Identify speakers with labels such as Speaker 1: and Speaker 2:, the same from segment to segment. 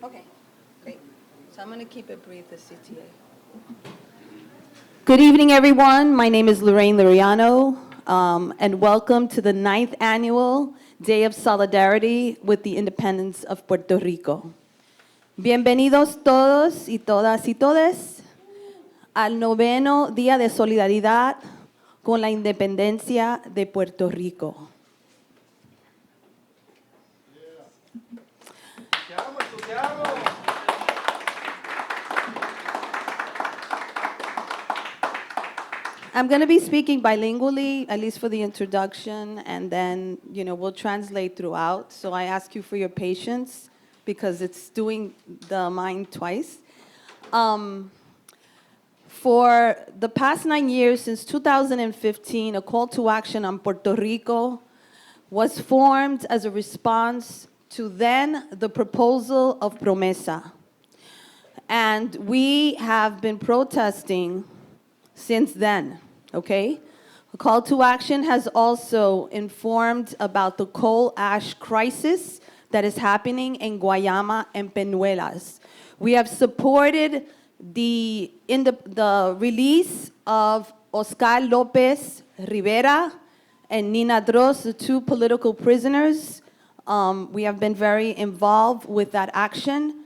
Speaker 1: Okay, great. So I'm going to keep it brief, the CTA. Good evening, everyone. My name is Lorraine Liriano, and welcome to the 9th Annual Day of Solidarity with the Independence of Puerto Rico. Bienvenidos todos y todas y todes al 9º Día de Solidaridad con la Independencia de Puerto Rico. I'm going to be speaking bilingually, at least for the introduction, and then, we'll translate throughout. So I ask you for your patience because it's doing the mind twice. For the past 9 years, since 2015, a call to action on Puerto Rico was formed as a response to then the proposal of Promesa. And we have been protesting since then, okay? A call to action has also informed about the coal ash crisis that is happening in Guayama and Peñuelas. We have supported the release of Oscar Lopez Rivera and Nina Droz, the 2 political prisoners. We have been very involved with that action.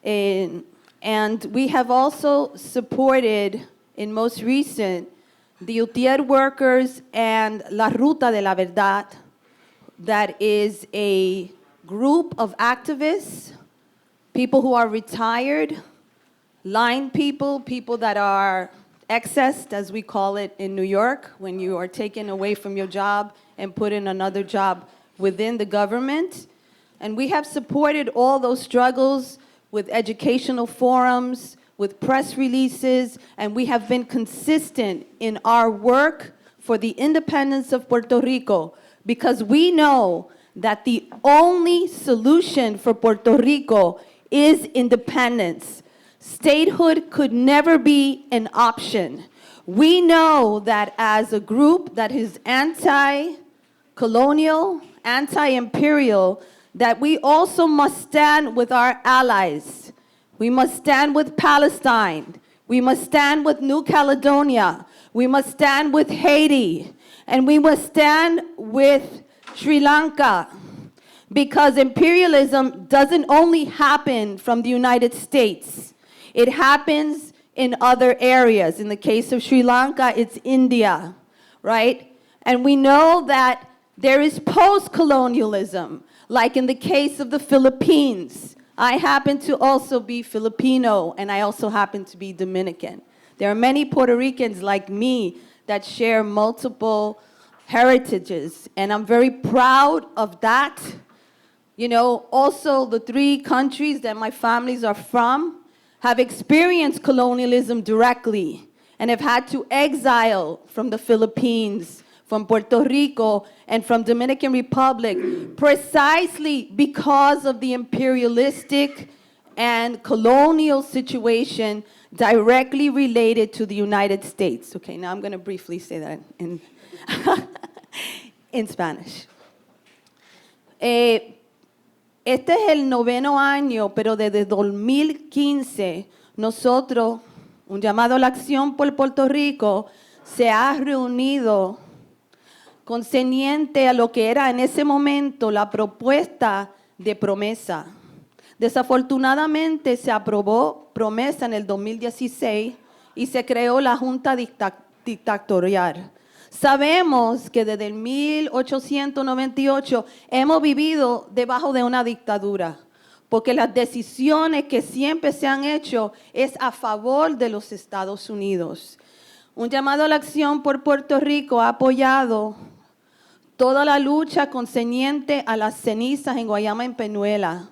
Speaker 1: And we have also supported, in most recent, the UTIER workers and La Ruta de la Verdad, that is a group of activists, people who are retired, line people, people that are excessed, as we call it in New York, when you are taken away from your job and put in another job within the government. And we have supported all those struggles with educational forums, with press releases, and we have been consistent in our work for the independence of Puerto Rico because we know that the only solution for Puerto Rico is independence. Statehood could never be an option. We know that as a group that is anti-colonial, anti-imperial, that we also must stand with our allies. We must stand with Palestine. We must stand with New Caledonia. We must stand with Haiti. And we must stand with Sri Lanka. Because imperialism doesn't only happen from the United States. It happens in other areas. In the case of Sri Lanka, it's India, right? And we know that there is post-colonialism, like in the case of the Philippines. I happen to also be Filipino, and I also happen to be Dominican. There are many Puerto Ricans like me that share multiple heritages, and I'm very proud of that. Also the 3 countries that my families are from have experienced colonialism directly and have had to exile from the Philippines, from Puerto Rico, and from Dominican Republic, precisely because of the imperialistic and colonial situation directly related to the United States. Okay, now I'm going to briefly say that in, in Spanish. Este es el 9º año, pero desde 2015 nosotros, un llamado a la acción por Puerto Rico, se ha reunido concerniente a lo que era en ese momento la propuesta de Promesa. Desafortunadamente se aprobó Promesa en el 2016 y se creó la Junta Dictatorial. Sabemos que desde el 1898 hemos vivido debajo de una dictadura, porque las decisiones que siempre se han hecho es a favor de los Estados Unidos. Un llamado a la acción por Puerto Rico ha apoyado toda la lucha concerniente a las cenizas en Guayama y Peñuelas.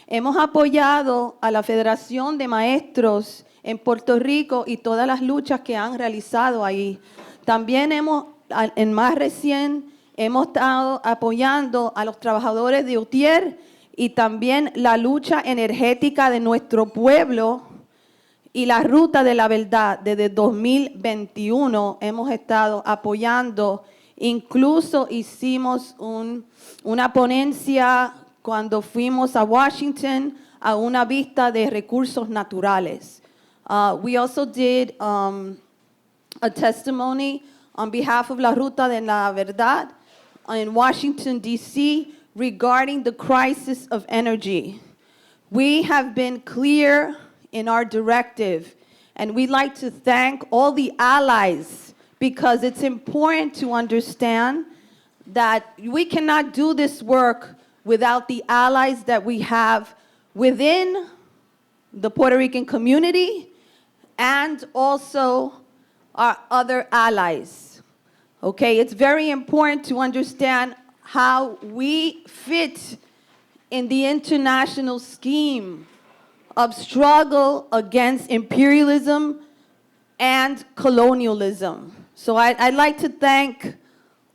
Speaker 1: Hemos apoyado a la Federación de Maestros en Puerto Rico y todas las luchas que han realizado ahí. También en más recién, hemos estado apoyando a los trabajadores de UTIER y también la lucha energética de nuestro pueblo y la Ruta de la Verdad. Desde 2021 hemos estado apoyando. Incluso hicimos una ponencia cuando fuimos a Washington a una vista de recursos naturales. We also did a testimony on behalf of La Ruta de la Verdad in Washington, D.C., regarding the crisis of energy. We have been clear in our directive, and we'd like to thank all the allies, because it's important to understand that we cannot do this work without the allies that we have within the Puerto Rican community and also our other allies. Okay, it's very important to understand how we fit in the international scheme of struggle against imperialism and colonialism. So I'd like to thank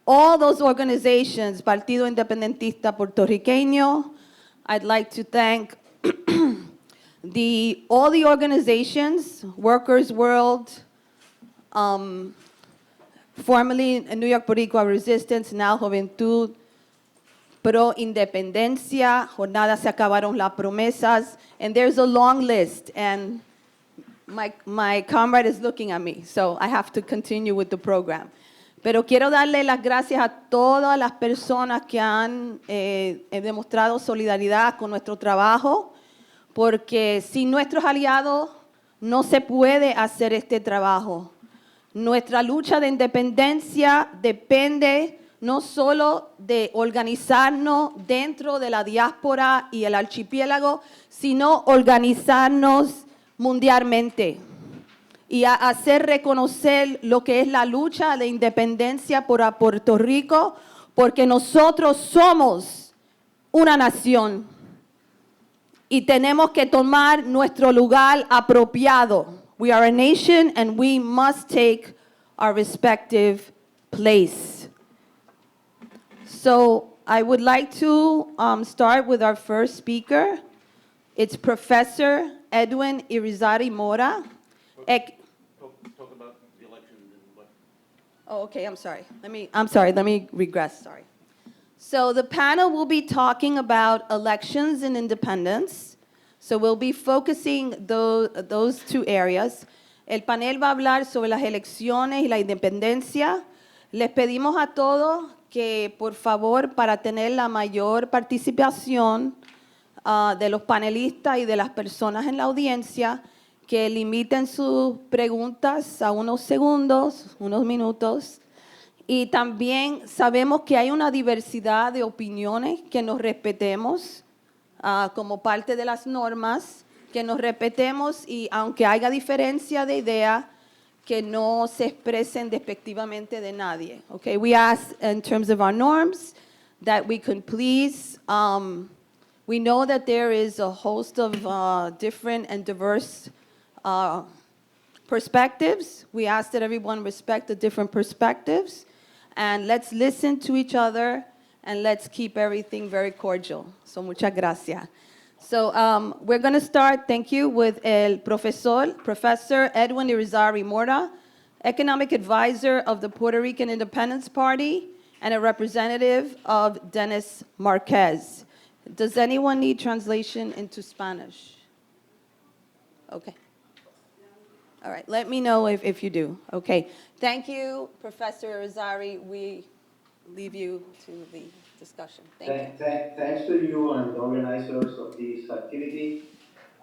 Speaker 1: all those organizations, Partido Independentista Puertorriqueño. I'd like to thank all the organizations, Workers' World, formerly New York Boricua Resistance, now Juventud Pro Independencia, Jornada Se Acabaron las Promesas, and there's a long list, and my comrade is looking at me, so I have to continue with the program. Pero quiero darle las gracias a todas las personas que han demostrado solidaridad con nuestro trabajo, porque sin nuestros aliados no se puede hacer este trabajo. Nuestra lucha de independencia depende no solo de organizarnos dentro de la diáspora y el archipiélago, sino organizarnos mundialmente y a hacer reconocer lo que es la lucha de independencia por Puerto Rico, porque nosotros somos una nación y tenemos que tomar nuestro lugar apropiado. We are a nation and we must take our respective place. So I would like to start with our first speaker. It's Professor Edwin Irizarry Mora.
Speaker 2: Talk about the election and what.
Speaker 1: Oh, okay, I'm sorry, let me regress, sorry. So the panel will be talking about elections and independence. So we'll be focusing those two areas. El panel va a hablar sobre las elecciones y la independencia. Les pedimos a todos que, por favor, para tener la mayor participación de los panelistas y de las personas en la audiencia, que limiten sus preguntas a unos segundos, unos minutos. Y también sabemos que hay una diversidad de opiniones, que nos respetemos como parte de las normas, que nos respetemos y aunque haya diferencia de idea, que no se expresen despectivamente de nadie. Okay, we ask in terms of our norms that we can please, we know that there is a host of different and diverse perspectives. We ask that everyone respect the different perspectives, and let's listen to each other, and let's keep everything very cordial. So muchas gracias. So we're going to start, thank you, with Professor Edwin Irizarry Mora, Economic Advisor of the Puerto Rican Independence Party and a representative of Dennis Marquez. Does anyone need translation into Spanish? Okay. All right, let me know if you do. Okay, thank you, Professor Irizarry. We leave you to the discussion. Thank you.
Speaker 3: Thanks to you and the organizers of this activity.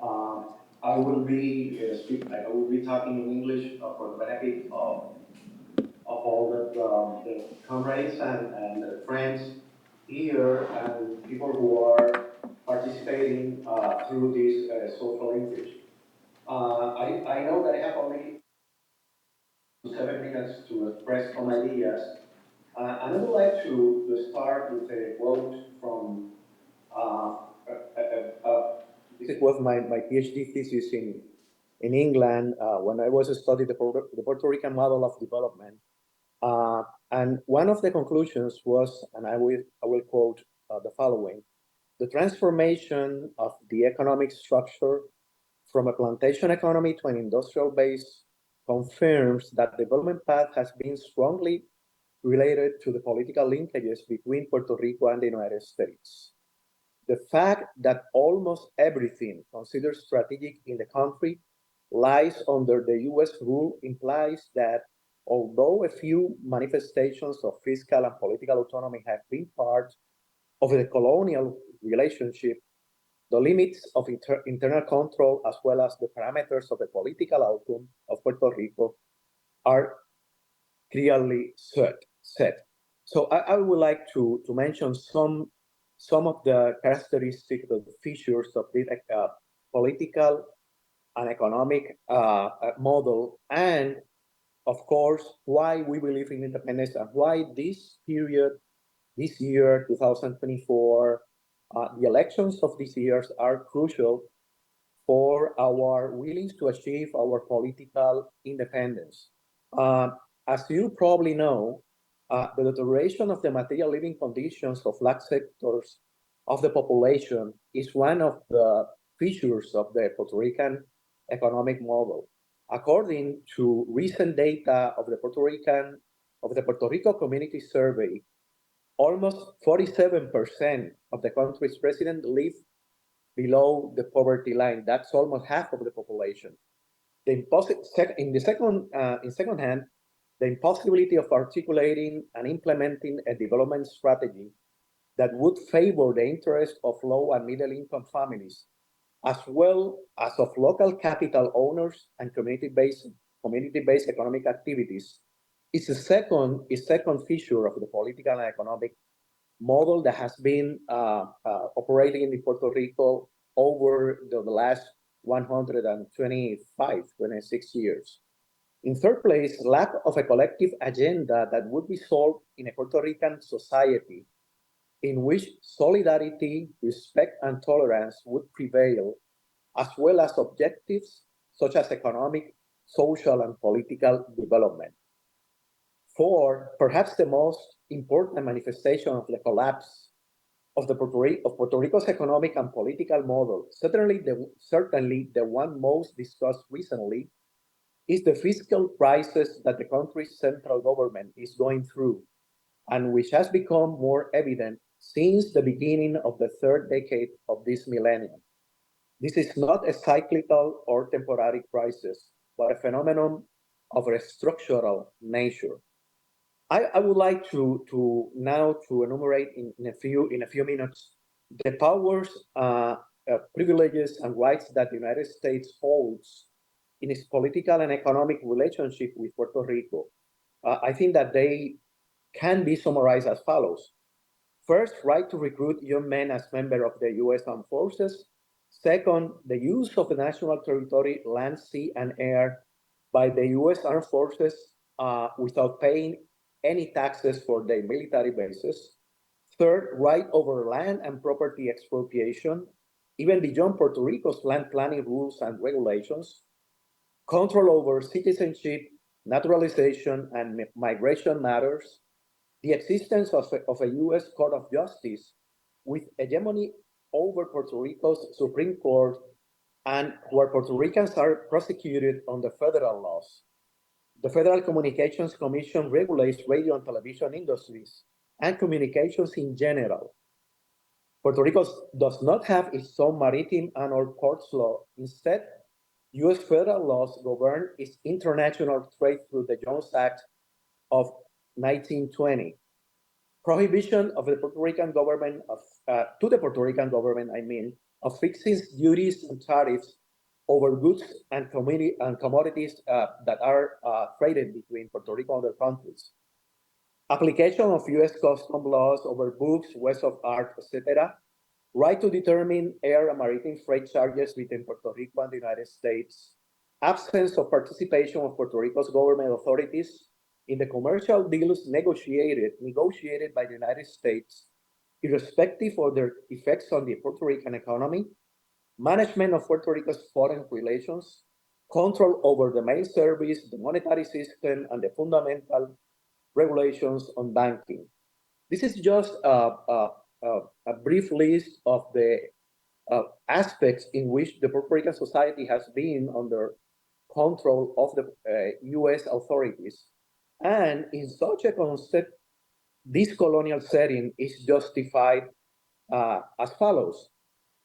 Speaker 3: I will be talking in English for the benefit of all the comrades and friends here and people who are participating through this social English. I know that I have only 7 minutes to express some ideas. And I would like to start with a quote from this was my PhD thesis in England when I was studying the Puerto Rican model of development. And one of the conclusions was, and I will quote the following: the transformation of the economic structure from a plantation economy to an industrial base confirms that the development path has been strongly related to the political linkages between Puerto Rico and the United States. the fact that almost everything considered strategic in the country lies under the US rule implies that although a few manifestations of fiscal and political autonomy have been part of the colonial relationship, the limits of internal control as well as the parameters of the political outcome of Puerto Rico are clearly set. So I would like to mention some of the characteristics, the features of the political and economic model, and of course, why we believe in independence and why this period, this year, 2024, the elections of these years are crucial for our willingness to achieve our political independence. As you probably know, the deterioration of the material living conditions of large sectors of the population is one of the features of the Puerto Rican economic model. According to recent data of the Puerto Rico Community Survey, almost 47% of the country's residents live below the poverty line. That's almost half of the population. In second hand, the impossibility of articulating and implementing a development strategy that would favor the interests of low and middle income families, as well as of local capital owners and community-based economic activities, is a second feature of the political and economic model that has been operating in Puerto Rico over the last 26 years. In third place, lack of a collective agenda that would be solved in a Puerto Rican society in which solidarity, respect, and tolerance would prevail, as well as objectives such as economic, social, and political development. Four, perhaps the most important manifestation of the collapse of Puerto Rico's economic and political model, certainly the one most discussed recently, is the fiscal crisis that the country's central government is going through, and which has become more evident since the beginning of the third decade of this millennium. This is not a cyclical or temporary crisis, but a phenomenon of a structural nature. I would like to now enumerate in a few minutes the powers, privileges, and rights that the United States holds in its political and economic relationship with Puerto Rico. I think that they can be summarized as follows. First, right to recruit young men as members of the U.S. Armed Forces. Second, the use of the national territory, land, sea, and air by the U.S. Armed Forces without paying any taxes for their military bases. Third, right over land and property expropriation, even beyond Puerto Rico's land planning rules and regulations. Control over citizenship, naturalization, and migration matters. The existence of a U.S. Court of Justice with hegemony over Puerto Rico's Supreme Court, and where Puerto Ricans are prosecuted under federal laws. The Federal Communications Commission regulates radio and television industries and communications in general. Puerto Rico does not have its own maritime and/or ports law. Instead, U.S. federal laws govern its international trade through the Jones Act of 1920. Prohibition of the Puerto Rican government to the Puerto Rican government, of fixing duties and tariffs over goods and commodities that are traded between Puerto Rico and other countries. Application of U.S. custom laws over books, works of art, etc. Right to determine air and maritime freight charges between Puerto Rico and the United States. Absence of participation of Puerto Rico's government authorities in the commercial deals negotiated by the United States, irrespective of their effects on the Puerto Rican economy. Management of Puerto Rico's foreign relations, control over the mail service, the monetary system, and the fundamental regulations on banking. This is just a brief list of the aspects in which the Puerto Rican society has been under control of the U.S. authorities. And in such a concept, this colonial setting is justified as follows.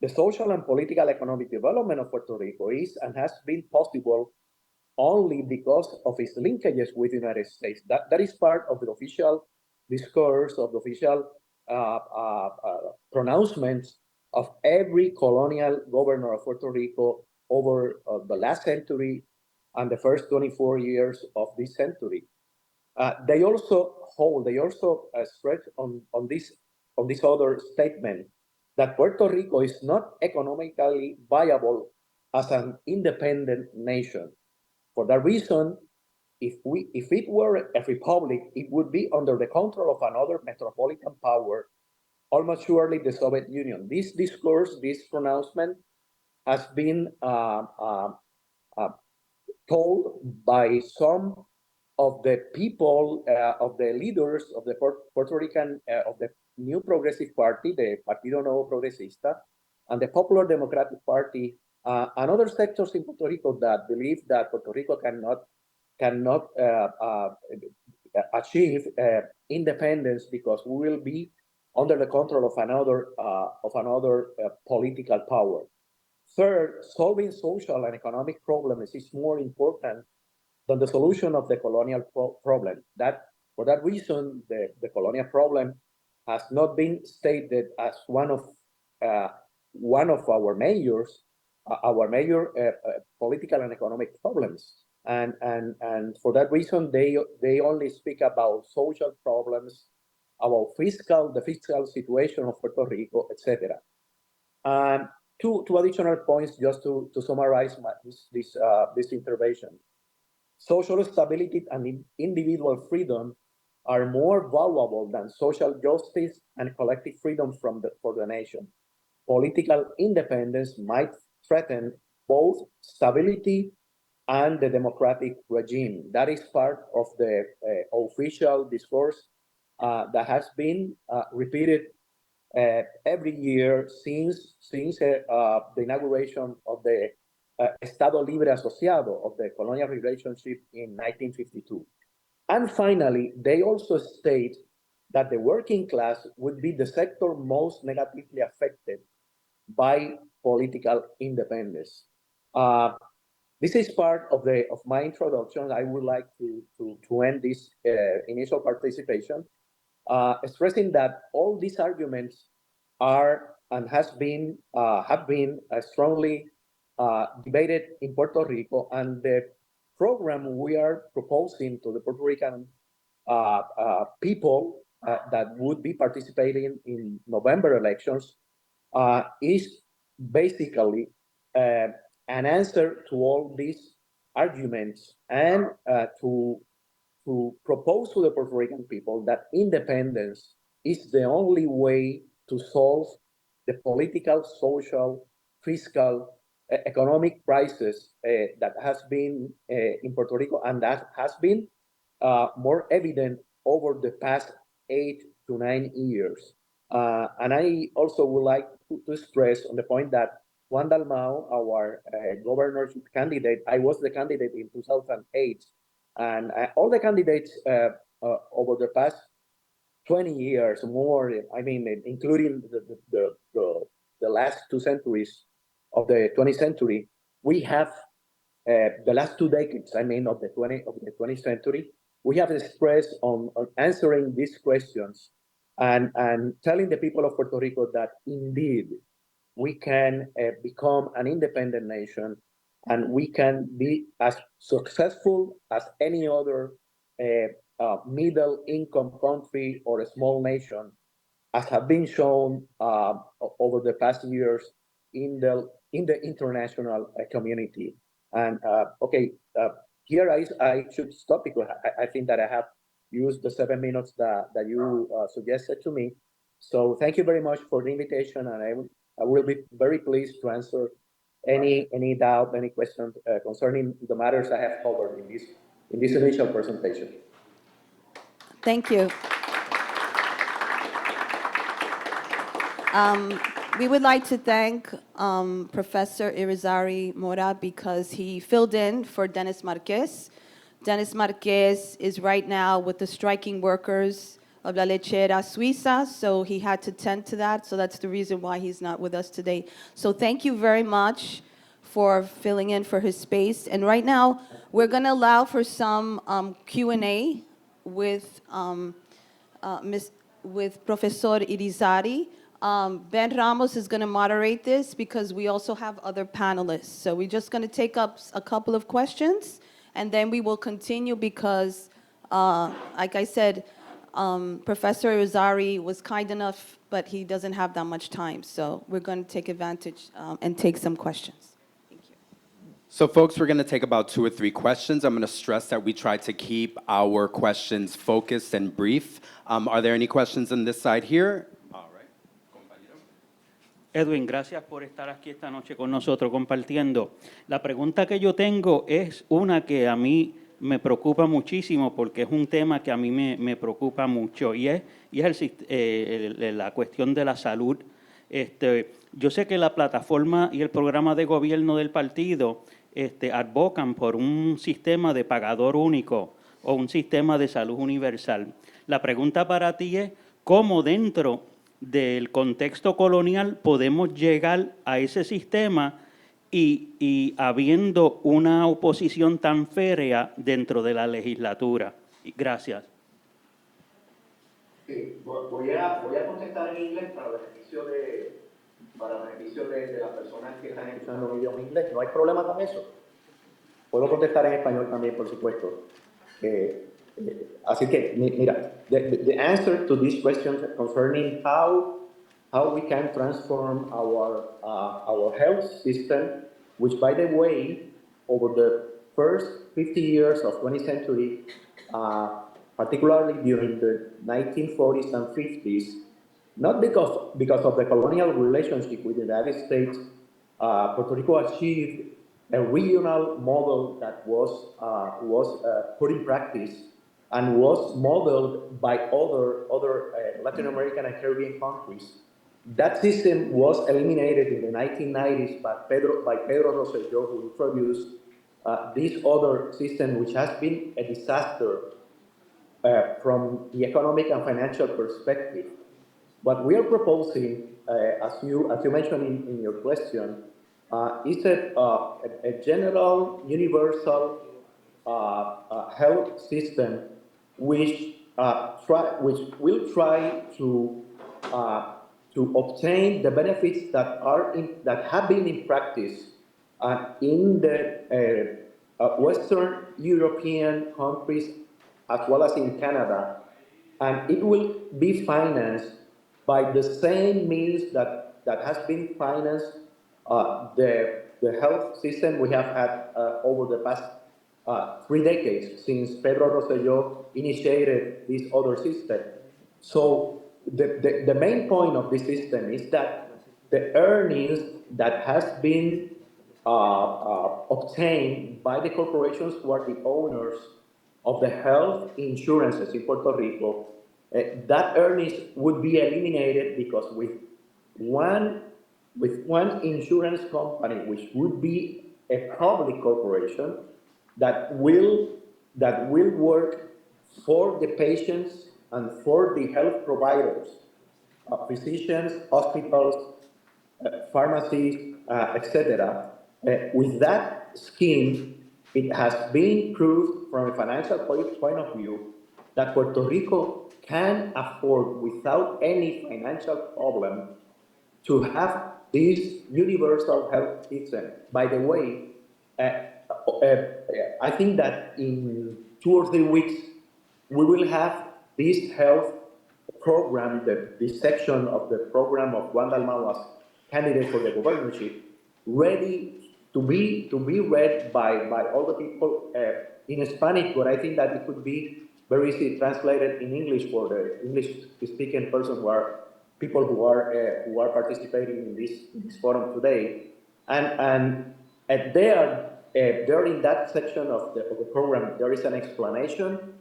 Speaker 3: The social and political economic development of Puerto Rico is and has been possible only because of its linkages with the United States. That is part of the official discourse, of the official pronouncements of every colonial governor of Puerto Rico over the last century and the first 24 years of this century. They also stress on this other statement that Puerto Rico is not economically viable as an independent nation. For that reason, if it were a republic, it would be under the control of another metropolitan power, almost surely the Soviet Union. This discourse, this pronouncement, has been told by some of the people, of the leaders of the Puerto Rican, of the new Progressive Party, the Partido Nuevo Progresista, and the Popular Democratic Party, and other sectors in Puerto Rico that believe that Puerto Rico cannot achieve independence because we will be under the control of another political power. Third, solving social and economic problems is more important than the solution of the colonial problem. For that reason, the colonial problem has not been stated as one of our major political and economic problems. And for that reason, they only speak about social problems, about the fiscal situation of Puerto Rico, etc. Two additional points just to summarize this intervention. Social stability and individual freedom are more valuable than social justice and collective freedom for the nation. Political independence might threaten both stability and the democratic regime. That is part of the official discourse that has been repeated every year since the inauguration of the Estado Libre Asociado, of the colonial relationship in 1952. And finally, they also state that the working class would be the sector most negatively affected by political independence. This is part of my introduction. I would like to end this initial participation, stressing that all these arguments are and have been strongly debated in Puerto Rico, and the program we are proposing to the Puerto Rican people that would be participating in November elections is basically an answer to all these arguments and to propose to the Puerto Rican people that independence is the only way to solve the political, social, fiscal, economic crisis that has been in Puerto Rico, and that has been more evident over the past 8 to 9 years. And I also would like to stress on the point that Juan Dalmau, our governorship candidate, I was the candidate in 2008, and all the candidates over the past 20 years, more, I mean, including the last 2 centuries of the 20th century, we have the last 2 decades, I mean, of the 20th century, we have expressed on answering these questions and telling the people of Puerto Rico that indeed we can become an independent nation, and we can be as successful as any other middle income country or a small nation, as have been shown over the past years in the international community. And here I should stop because I think that I have used the 7 minutes that you suggested to me. So thank you very much for the invitation, and I will be very pleased to answer any doubt, any question concerning the matters I have covered in this initial presentation.
Speaker 1: Thank you. We would like to thank Professor Irizarry Mora because he filled in for Dennis Marquez. Dennis Marquez is right now with the striking workers of La Lechera Suiza, so he had to tend to that. So that's the reason why he's not with us today. So thank you very much for filling in for his space. And right now, we're going to allow for some Q&A with with Professor Irizarry. Ben Ramos is going to moderate this because we also have other panelists. So we're just going to take up a couple of questions, and then we will continue because, like I said, Professor Irizarry was kind enough, but he doesn't have that much time. So we're going to take advantage and take some questions. Thank you.
Speaker 4: So folks, we're going to take about 2 or 3 questions. I'm going to stress that we try to keep our questions focused and brief. Are there any questions on this side here? All right. Compañero.
Speaker 5: Edwin, gracias por estar aquí esta noche con nosotros compartiendo. La pregunta que yo tengo es una que a mí me preocupa muchísimo porque es un tema que a mí me preocupa mucho y es la cuestión de la salud. Yo sé que la plataforma y el programa de gobierno del partido advocan por un sistema de pagador único o un sistema de salud universal. La pregunta para ti es, ¿cómo dentro del contexto colonial podemos llegar a ese sistema y habiendo una oposición tan férrea dentro de la legislatura? Gracias.
Speaker 3: Sí, voy a contestar en inglés para beneficio de las personas que están escuchando en idioma inglés. No hay problema con eso. Puedo contestar en español también, por supuesto. Así que, mira, the answer to this question concerning how we can transform our health system, which, by the way, over the first 50 years of 20th century, particularly during the 1940s and 50s, not because of the colonial relationship with the United States, Puerto Rico achieved a regional model that was put in practice and was modeled by other Latin American and Caribbean countries. That system was eliminated in the 1990s by Pedro Rosselló, who introduced this other system, which has been a disaster from the economic and financial perspective. What we are proposing, as you mentioned in your question, is a general, universal health system which will try to obtain the benefits that have been in practice in the Western European countries as well as in Canada, and it will be financed by the same means that has been financed the health system we have had over the past 3 decades since Pedro Rosselló initiated this other system. So the main point of this system is that the earnings that has been obtained by the corporations who are the owners of the health insurances in Puerto Rico, that earnings would be eliminated because with one insurance company, which would be a public corporation that will work for the patients and for the health providers, physicians, hospitals, pharmacies, etc. With that scheme, it has been proved from a financial point of view that Puerto Rico can afford, without any financial problem, to have this universal health system. By the way, I think that in 2 or 3 weeks, we will have this health program, this section of the program of Juan Dalmau as candidate for the governorship, ready to be read by all the people in Spanish, but I think that it could be very easily translated in English for the English-speaking person people who are participating in this forum today, and there in that section of the program there is an explanation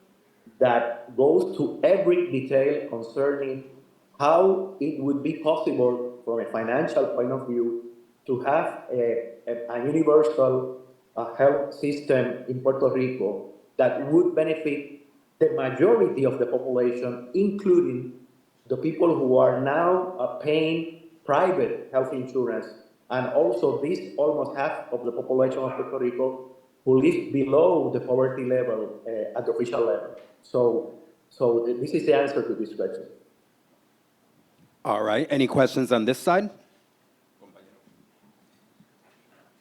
Speaker 3: that goes to every detail concerning how it would be possible from a financial point of view to have a universal health system in Puerto Rico that would benefit the majority of the population, including the people who are now paying private health insurance, and also this almost half of the population of Puerto Rico who live below the poverty level at the official level. So this is the answer to this question.
Speaker 4: All right, any questions on this side?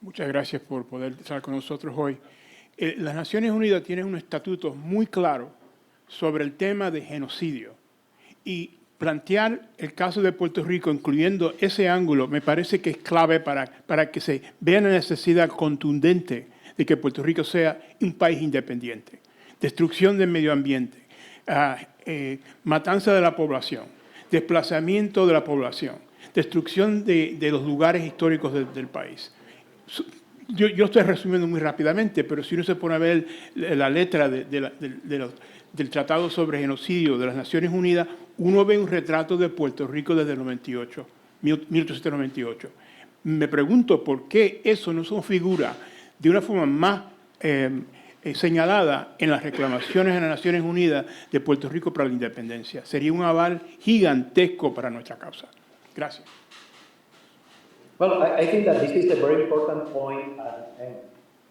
Speaker 6: Muchas gracias por poder estar con nosotros hoy. Las Naciones Unidas tienen un estatuto muy claro sobre el tema de genocidio y plantear el caso de Puerto Rico, incluyendo ese ángulo, me parece que es clave para que se vea la necesidad contundente de que Puerto Rico sea un país independiente. Destrucción del medio ambiente, matanza de la población, desplazamiento de la población, destrucción de los lugares históricos del país. Yo estoy resumiendo muy rápidamente, pero si uno se pone a ver la letra del Tratado sobre Genocidio de las Naciones Unidas, uno ve un retrato de Puerto Rico desde el 1898. Me pregunto por qué eso no se figura de una forma más señalada en las reclamaciones de las Naciones Unidas de Puerto Rico para la independencia. Sería un aval gigantesco para nuestra causa. Gracias.
Speaker 3: Well, I think that this is a very important point, and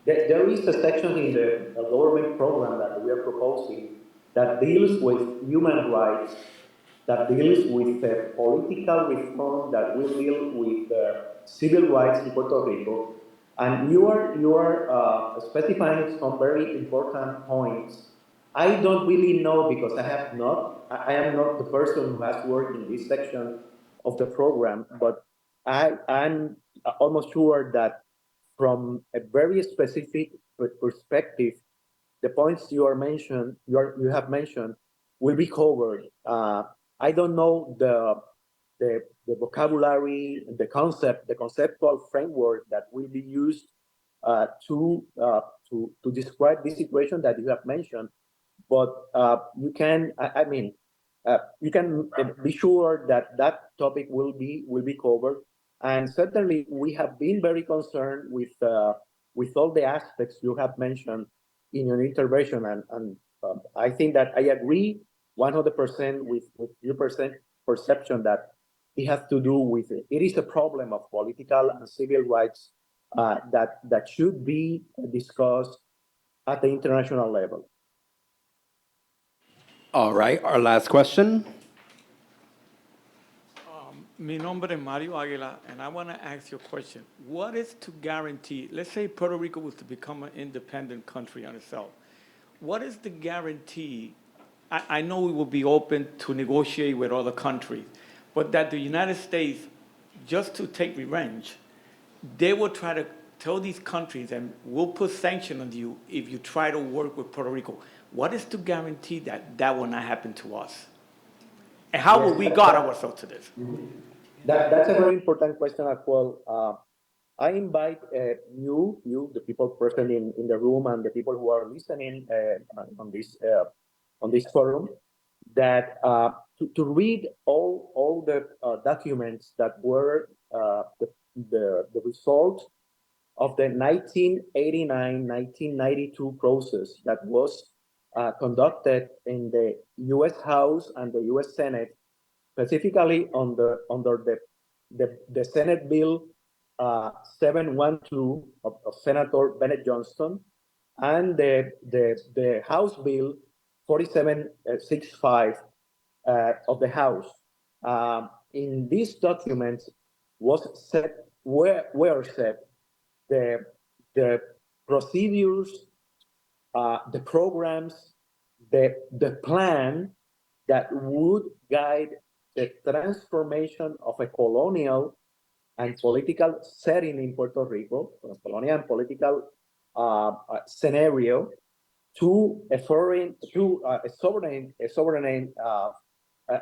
Speaker 3: there is a section in the government program that we are proposing that deals with human rights, that deals with political reform, that will deal with civil rights in Puerto Rico, and you are specifying some very important points. I don't really know because I am not the person who has worked in this section of the program, but I'm almost sure that from a very specific perspective, the points you have mentioned will be covered. I don't know the vocabulary, the conceptual framework that will be used to describe this situation that you have mentioned, but you can be sure that that topic will be covered. And certainly, we have been very concerned with all the aspects you have mentioned in your intervention, and I think that I agree 100% with your perception that it has to do with it. It is a problem of political and civil rights that should be discussed at the international level.
Speaker 4: All right, our last question.
Speaker 7: Mi nombre es Mario Aguilar, and I want to ask you a question. What is to guarantee, let's say Puerto Rico was to become an independent country on itself, what is the guarantee? I know we will be open to negotiate with other countries, but that the United States, just to take revenge, they will try to tell these countries, and we'll put sanctions on you if you try to work with Puerto Rico. What is to guarantee that that will not happen to us? And how will we guard ourselves to this?
Speaker 3: That's a very important question as well. I invite you, the people present in the room, and the people who are listening on this forum, that to read all the documents that were the result of the 1989-1992 process that was conducted in the U.S. House and the U.S. Senate, specifically under the Senate Bill 712 of Senator Bennett Johnston, and the House Bill 4765 of the House. In these documents were set the procedures, the programs, the plan that would guide the transformation of a colonial and political setting in Puerto Rico, a colonial and political scenario, to a sovereign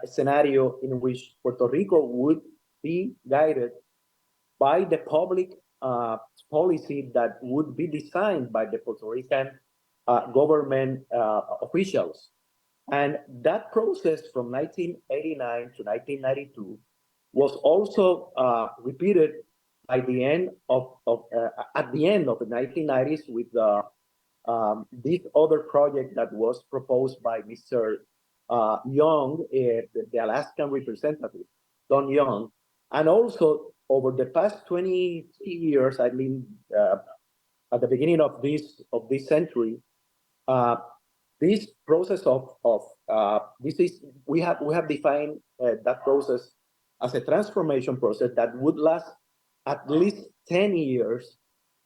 Speaker 3: scenario in which Puerto Rico would be guided by the public policy that would be designed by the Puerto Rican government officials. And that process from 1989 to 1992 was also repeated by the end at the end of the 1990s with the this other project that was proposed by Mr. Young, the Alaskan representative, Don Young, and also over the past 20 years, I mean, at the beginning of this century, this process we have defined that process as a transformation process that would last at least 10 years,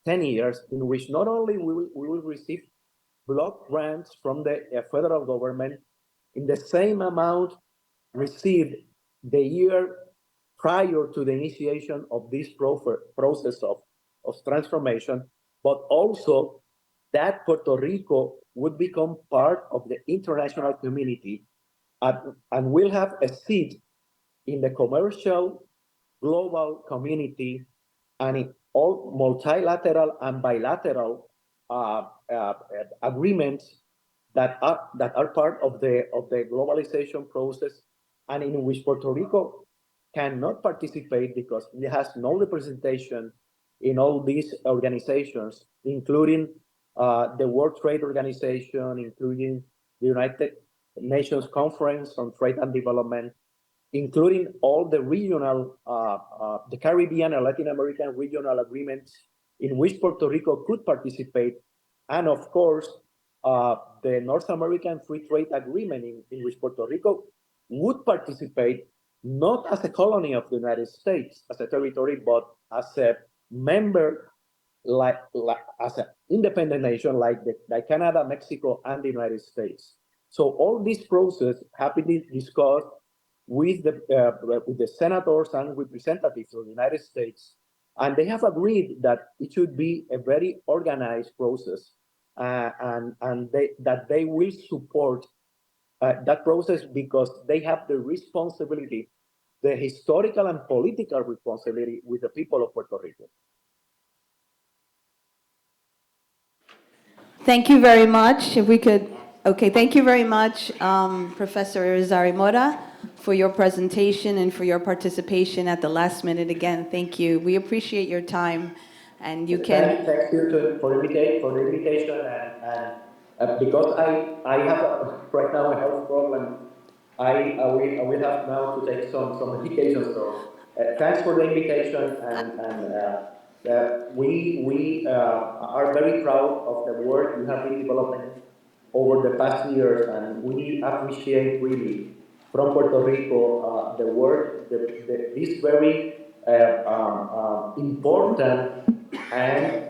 Speaker 3: in which not only we will receive block grants from the federal government in the same amount received the year prior to the initiation of this process of transformation, but also that Puerto Rico would become part of the international community and will have a seat in the commercial global community and in all multilateral and bilateral agreements that are part of the globalization process, and in which Puerto Rico cannot participate because it has no representation in all these organizations, including the World Trade Organization, including the United Nations Conference on Trade and Development, including all the regional, the Caribbean and Latin American regional agreements in which Puerto Rico could participate, and of course, the North American Free Trade Agreement in which Puerto Rico would participate, not as a colony of the United States, as a territory, but as a member, like as an independent nation like Canada, Mexico, and the United States. So all this process have been discussed with the senators and representatives of the United States, and they have agreed that it should be a very organized process, and that they will support that process because they have the responsibility, the historical and political responsibility with the people of Puerto Rico.
Speaker 1: Thank you very much. If we could, okay, thank you very much, Professor Irizarry Mora, for your presentation and for your participation at the last minute. Again, thank you. We appreciate your time, and you can.
Speaker 3: Thank you for the invitation, and because I have right now a health problem, I will have now to take some medication. So thanks for the invitation, and we are very proud of the work you have been developing over the past years, and we appreciate really from Puerto Rico the work, this very important and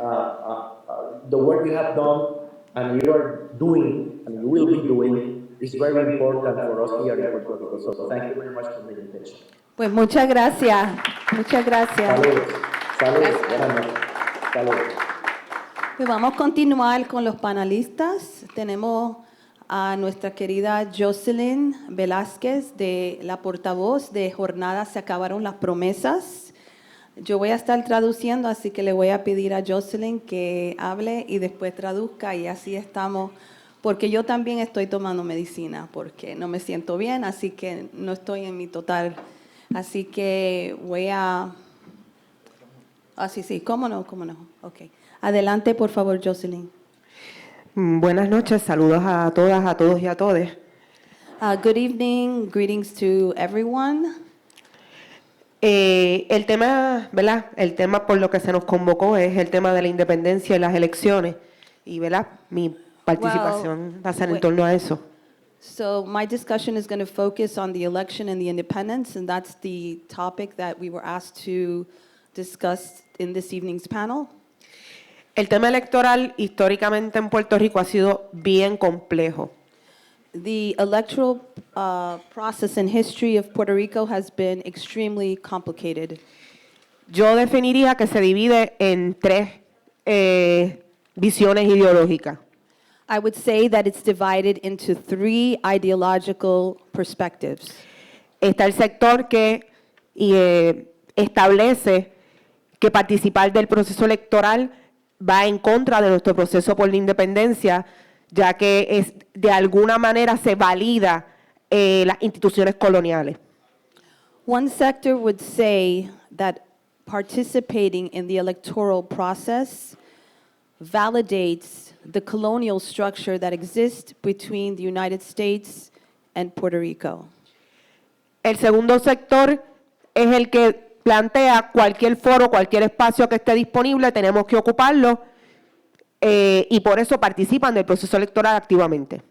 Speaker 3: the work you have done and you are doing and you will be doing is very important for us here in Puerto Rico. So thank you very much for the invitation.
Speaker 1: Pues muchas gracias. Muchas gracias.
Speaker 3: Saludos. Saludos. Buenas noches. Saludos.
Speaker 1: Pues vamos a continuar con los panelistas. Tenemos a nuestra querida Jocelyn Velázquez, de la portavoz de Jornada Se Acabaron las Promesas. Yo voy a estar traduciendo, así que le voy a pedir a Jocelyn que hable y después traduzca, y así estamos, porque yo también estoy tomando medicina, porque no me siento bien, así que no estoy en mi total. Así que voy a... sí, cómo no. Ok. Adelante, por favor, Jocelyn.
Speaker 8: Buenas noches, saludos a todas, a todos y a todes.
Speaker 1: Good evening, greetings to everyone.
Speaker 8: El tema, ¿verdad? El tema por lo que se nos convocó es el tema de la independencia y las elecciones. Y, ¿verdad? Mi participación va a ser en torno a eso.
Speaker 1: So my discussion is going to focus on the election and the independence, and that's the topic that we were asked to discuss in this evening's panel.
Speaker 8: El tema electoral históricamente en Puerto Rico ha sido bien complejo.
Speaker 1: The electoral process and history of Puerto Rico has been extremely complicated.
Speaker 8: Yo definiría que se divide en tres visiones ideológicas.
Speaker 1: I would say that it's divided into three ideological perspectives.
Speaker 8: Está el sector que establece que participar del proceso electoral va en contra de nuestro proceso por la independencia, ya que de alguna manera se valida las instituciones coloniales.
Speaker 1: One sector would say that participating in the electoral process validates the colonial structure that exists between the United States and Puerto Rico.
Speaker 8: El segundo sector es el que plantea cualquier foro, cualquier espacio que esté disponible, tenemos que ocuparlo y por eso participan del proceso electoral activamente.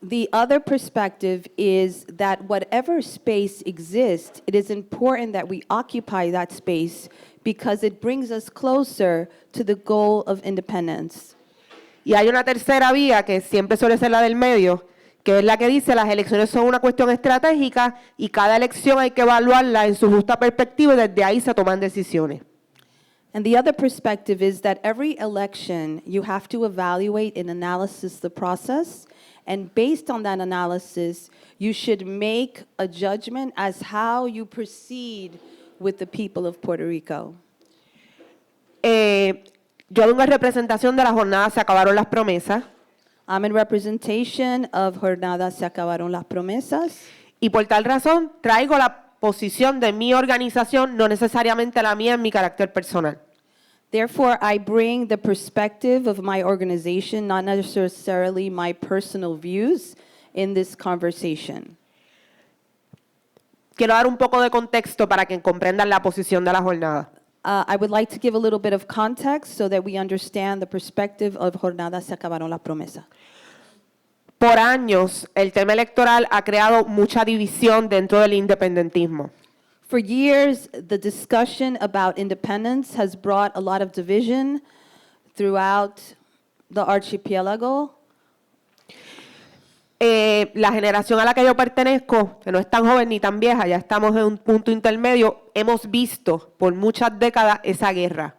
Speaker 1: The other perspective is that whatever space exists, it is important that we occupy that space because it brings us closer to the goal of independence.
Speaker 8: Y hay una tercera vía que siempre suele ser la del medio, que es la que dice las elecciones son una cuestión estratégica y cada elección hay que evaluarla en su justa perspectiva y desde ahí se toman decisiones.
Speaker 1: And the other perspective is that every election, you have to evaluate and analysis the process. And based on that analysis, you should make a judgment as how you proceed with the people of Puerto Rico.
Speaker 8: Yo vengo en representación de la jornada Se Acabaron las Promesas
Speaker 1: I'm in representation of Jornada Se Acabaron las Promesas.
Speaker 8: y por tal razón traigo la posición de mi organización, no necesariamente la mía en mi carácter personal.
Speaker 1: Therefore, I bring the perspective of my organization, not necessarily my personal views, in this conversation.
Speaker 8: Quiero dar un poco de contexto para que comprendan la posición de la jornada.
Speaker 1: I would like to give a little bit of context so that we understand the perspective of Jornada Se Acabaron las Promesas.
Speaker 8: Por años, el tema electoral ha creado mucha división dentro del independentismo.
Speaker 1: For years, the discussion about independence has brought a lot of division throughout the archipelago.
Speaker 8: La generación a la que yo pertenezco, que no es tan joven ni tan vieja, ya estamos en un punto intermedio, hemos visto por muchas décadas esa guerra.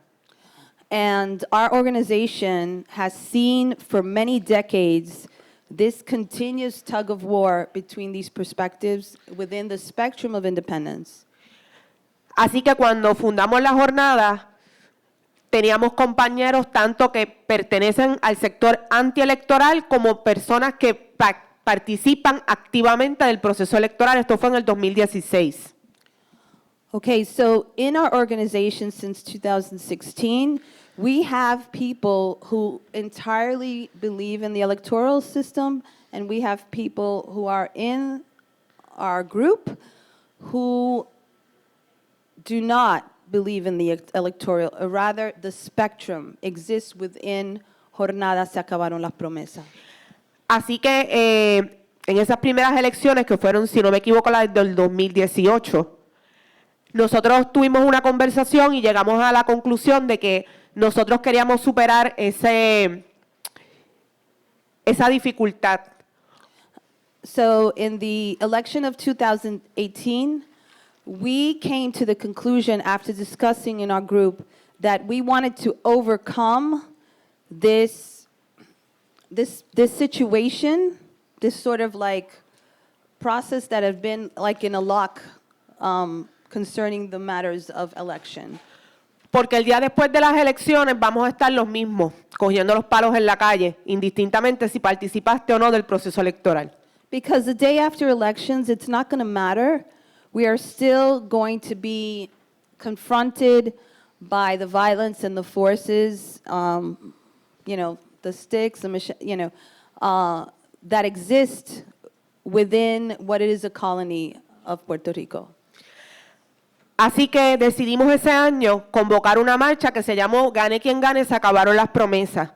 Speaker 1: And our organization has seen for many decades this continuous tug of war between these perspectives within the spectrum of independence.
Speaker 8: Así que cuando fundamos la jornada, teníamos compañeros tanto que pertenecen al sector antielectoral como personas que participan activamente del proceso electoral. Esto fue en el 2016.
Speaker 1: Okay, so in our organization since 2016, we have people who entirely believe in the electoral system, and we have people who are in our group who do not believe in the electoral, or rather the spectrum exists within Jornada Se Acabaron las Promesas.
Speaker 8: Así que en esas primeras elecciones, que fueron, si no me equivoco, las del 2018, nosotros tuvimos una conversación y llegamos a la conclusión de que nosotros queríamos superar esa dificultad.
Speaker 1: So in the election of 2018, we came to the conclusion after discussing in our group that we wanted to overcome this situation, this sort of like process that had been like in a lock concerning the matters of election.
Speaker 8: Porque el día después de las elecciones vamos a estar los mismos, cogiendo los palos en la calle, indistintamente si participaste o no del proceso electoral.
Speaker 1: Because the day after elections, it's not going to matter. We are still going to be confronted by the violence and the forces, the sticks, that exist within what is a colony of Puerto Rico.
Speaker 8: Así que decidimos ese año convocar una marcha que se llamó Gane quien gane, se acabaron las promesas.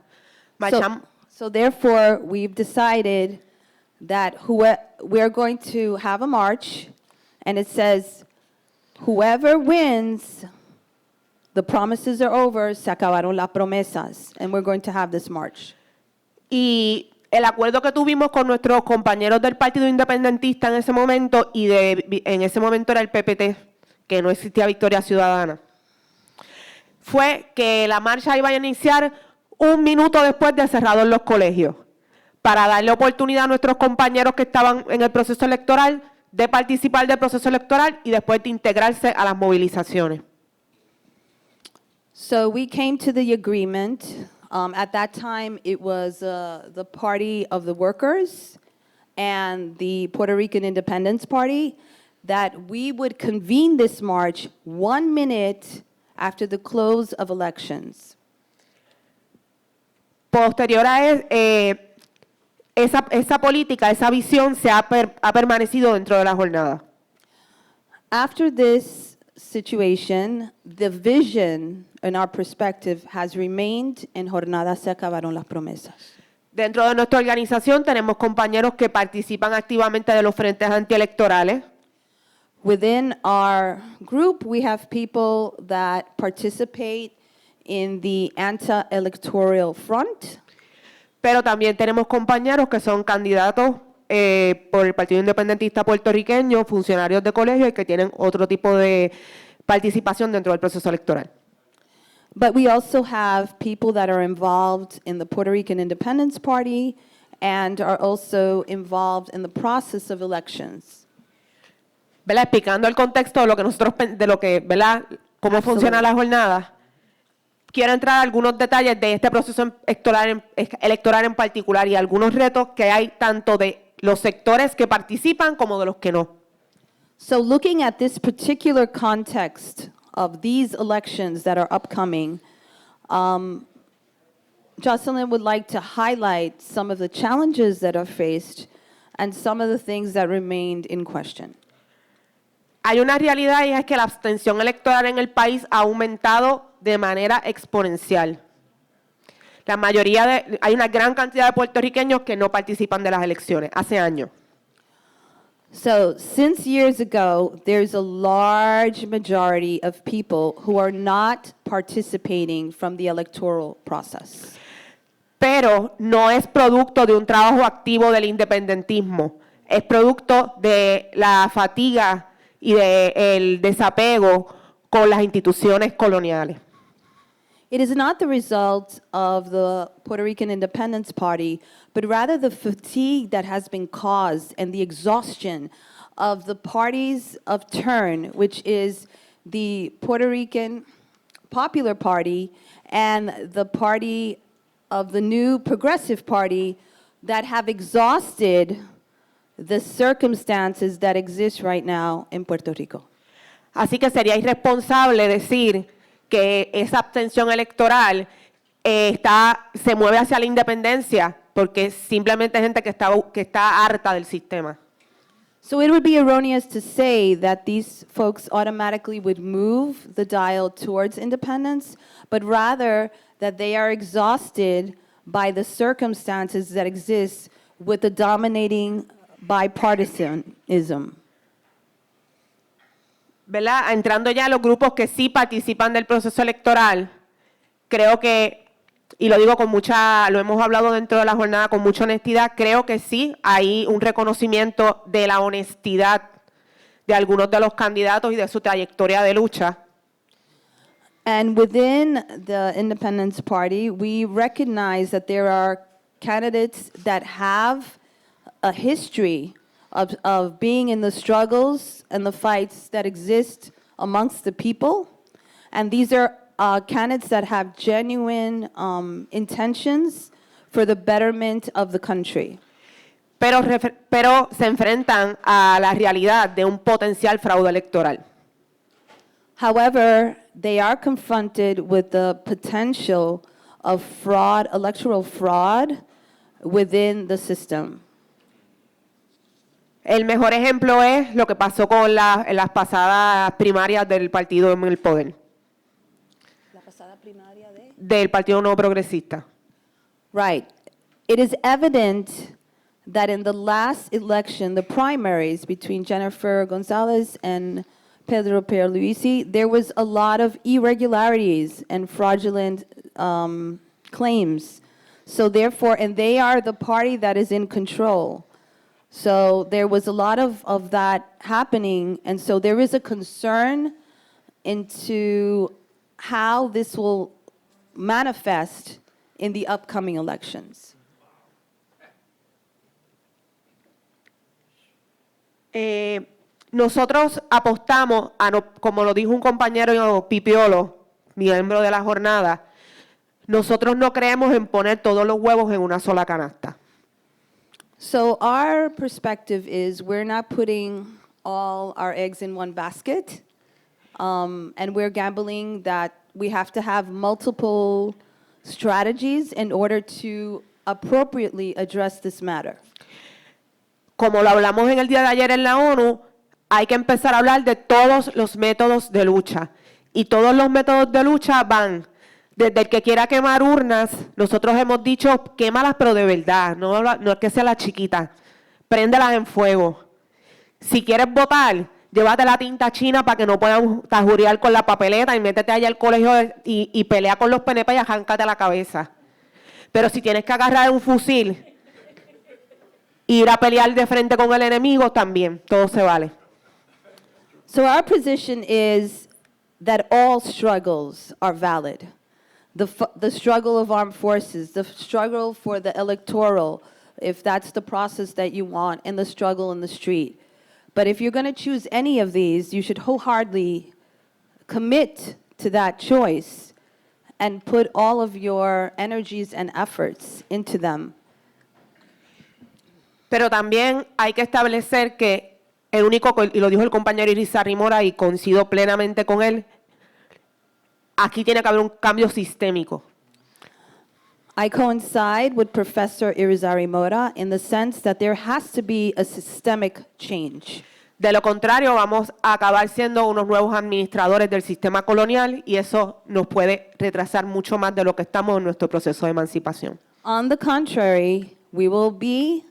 Speaker 1: So therefore, we've decided that we're going to have a march, and it says, whoever wins, the promises are over, se acabaron las promesas, and we're going to have this march.
Speaker 8: Y el acuerdo que tuvimos con nuestros compañeros del Partido Independentista en ese momento, en ese momento era el PPT, que no existía Victoria Ciudadana, fue que la marcha iba a iniciar 1 minuto después de cerrados los colegios, para darle oportunidad a nuestros compañeros que estaban en el proceso electoral de participar del proceso electoral y después de integrarse a las movilizaciones.
Speaker 1: So we came to the agreement. At that time, it was the Party of the Workers and the Puerto Rican Independence Party that we would convene this march 1 minute after the close of elections.
Speaker 8: Posterior a esa política, esa visión ha permanecido dentro de la jornada.
Speaker 1: After this situation, the vision in our perspective has remained en Jornada Se Acabaron las Promesas.
Speaker 8: Dentro de nuestra organización tenemos compañeros que participan activamente de los frentes antielectorales.
Speaker 1: Within our group, we have people that participate in the anti-electoral front,
Speaker 8: Pero también tenemos compañeros que son candidatos por el Partido Independentista Puertorriqueño, funcionarios de colegio y que tienen otro tipo de participación dentro del proceso electoral.
Speaker 1: but we also have people that are involved in the Puerto Rican Independence Party and are also involved in the process of elections.
Speaker 8: ¿Verdad? Explicando el contexto de lo que nosotros, de lo que, ¿verdad? Cómo funciona la jornada. Quiero entrar a algunos detalles de este proceso electoral en particular y algunos retos que hay tanto de los sectores que participan como de los que no.
Speaker 1: So looking at this particular context of these elections that are upcoming, Jocelyn would like to highlight some of the challenges that are faced and some of the things that remained in question.
Speaker 8: Hay una realidad y es que la abstención electoral en el país ha aumentado de manera exponencial. Hay una gran cantidad de puertorriqueños que no participan de las elecciones hace años.
Speaker 1: So since years ago, there's a large majority of people who are not participating from the electoral process.
Speaker 8: Pero no es producto de un trabajo activo del independentismo, es producto de la fatiga y del desapego con las instituciones coloniales.
Speaker 1: It is not the result of the Puerto Rican Independence Party, but rather the fatigue that has been caused and the exhaustion of the parties of turn, which is the Puerto Rican Popular Party and the party of the new Progressive Party that have exhausted the circumstances that exist right now in Puerto Rico.
Speaker 8: Así que sería irresponsable decir que esa abstención electoral se mueve hacia la independencia porque simplemente es gente que está harta del sistema.
Speaker 1: So it would be erroneous to say that these folks automatically would move the dial towards independence, but rather that they are exhausted by the circumstances that exist with the dominating bipartisanism.
Speaker 8: ¿Verdad? Entrando ya a los grupos que sí participan del proceso electoral, creo que, y lo digo lo hemos hablado dentro de la jornada con mucha honestidad, creo que sí hay un reconocimiento de la honestidad de algunos de los candidatos y de su trayectoria de lucha.
Speaker 1: And within the Independence Party, we recognize that there are candidates that have a history of being in the struggles and the fights that exist amongst the people. And these are candidates that have genuine intentions for the betterment of the country.
Speaker 8: Pero se enfrentan a la realidad de un potencial fraude electoral.
Speaker 1: However, they are confronted with the potential of fraud, electoral fraud within the system.
Speaker 8: El mejor ejemplo es lo que pasó en las pasadas primarias del partido en el poder.
Speaker 1: La pasada primaria de?
Speaker 8: Del Partido Nuevo Progresista.
Speaker 1: Right. It is evident that in the last election, the primaries between Jennifer Gonzalez and Pedro Pierluisi, there was a lot of irregularities and fraudulent claims. So therefore, and they are the party that is in control. So there was a lot of that happening, and so there is a concern into how this will manifest in the upcoming elections.
Speaker 8: Nosotros apostamos, como lo dijo un compañero Pipiolo, miembro de la jornada, nosotros no creemos en poner todos los huevos en una sola canasta.
Speaker 1: So our perspective is we're not putting all our eggs in one basket, and we're gambling that we have to have multiple strategies in order to appropriately address this matter.
Speaker 8: Como lo hablamos en el día de ayer en la ONU, hay que empezar a hablar de todos los métodos de lucha. Y todos los métodos de lucha van desde el que quiera quemar urnas. Nosotros hemos dicho, quémalas pero de verdad, no es que sea la chiquita. Préndelas en fuego. Si quieres votar, llévate la tinta china para que no puedan tajurear con la papeleta y métete allá al colegio y pelea con los PNP y arráncate la cabeza. Pero si tienes que agarrar un fusil, ir a pelear de frente con el enemigo, también, todo se vale.
Speaker 1: So our position is that all struggles are valid. The struggle of armed forces, the struggle for the electoral, if that's the process that you want, and the struggle in the street. But if you're going to choose any of these, you should wholeheartedly commit to that choice and put all of your energies and efforts into them.
Speaker 8: Pero también hay que establecer que el único, y lo dijo el compañero Irizarry Mora y coincido plenamente con él, aquí tiene que haber un cambio sistémico.
Speaker 1: I coincide with Professor Irizarry Mora in the sense that there has to be a systemic change.
Speaker 8: De lo contrario, vamos a acabar siendo unos nuevos administradores del sistema colonial y eso nos puede retrasar mucho más de lo que estamos en nuestro proceso de emancipación.
Speaker 1: On the contrary, we will be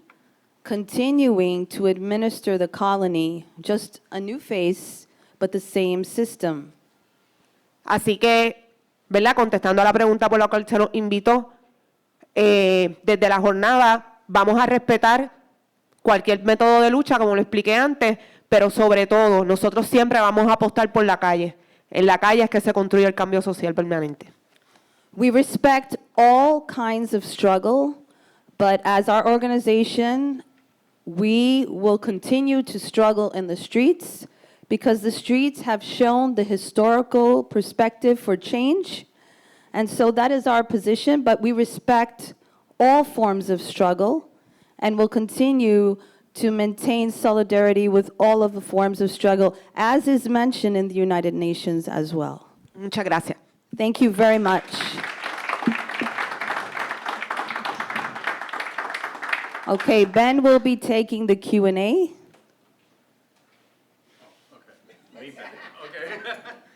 Speaker 1: continuing to administer the colony, just a new face, but the same system.
Speaker 8: Así que, ¿verdad? Contestando a la pregunta por la cual se nos invitó, desde la jornada vamos a respetar cualquier método de lucha, como lo expliqué antes, pero sobre todo, nosotros siempre vamos a apostar por la calle. En la calle es que se construye el cambio social permanente.
Speaker 1: We respect all kinds of struggle, but as our organization, we will continue to struggle in the streets because the streets have shown the historical perspective for change. And so that is our position, but we respect all forms of struggle and will continue to maintain solidarity with all of the forms of struggle, as is mentioned in the United Nations as well.
Speaker 8: Muchas gracias.
Speaker 1: Thank you very much. Okay, Ben will be taking the Q&A.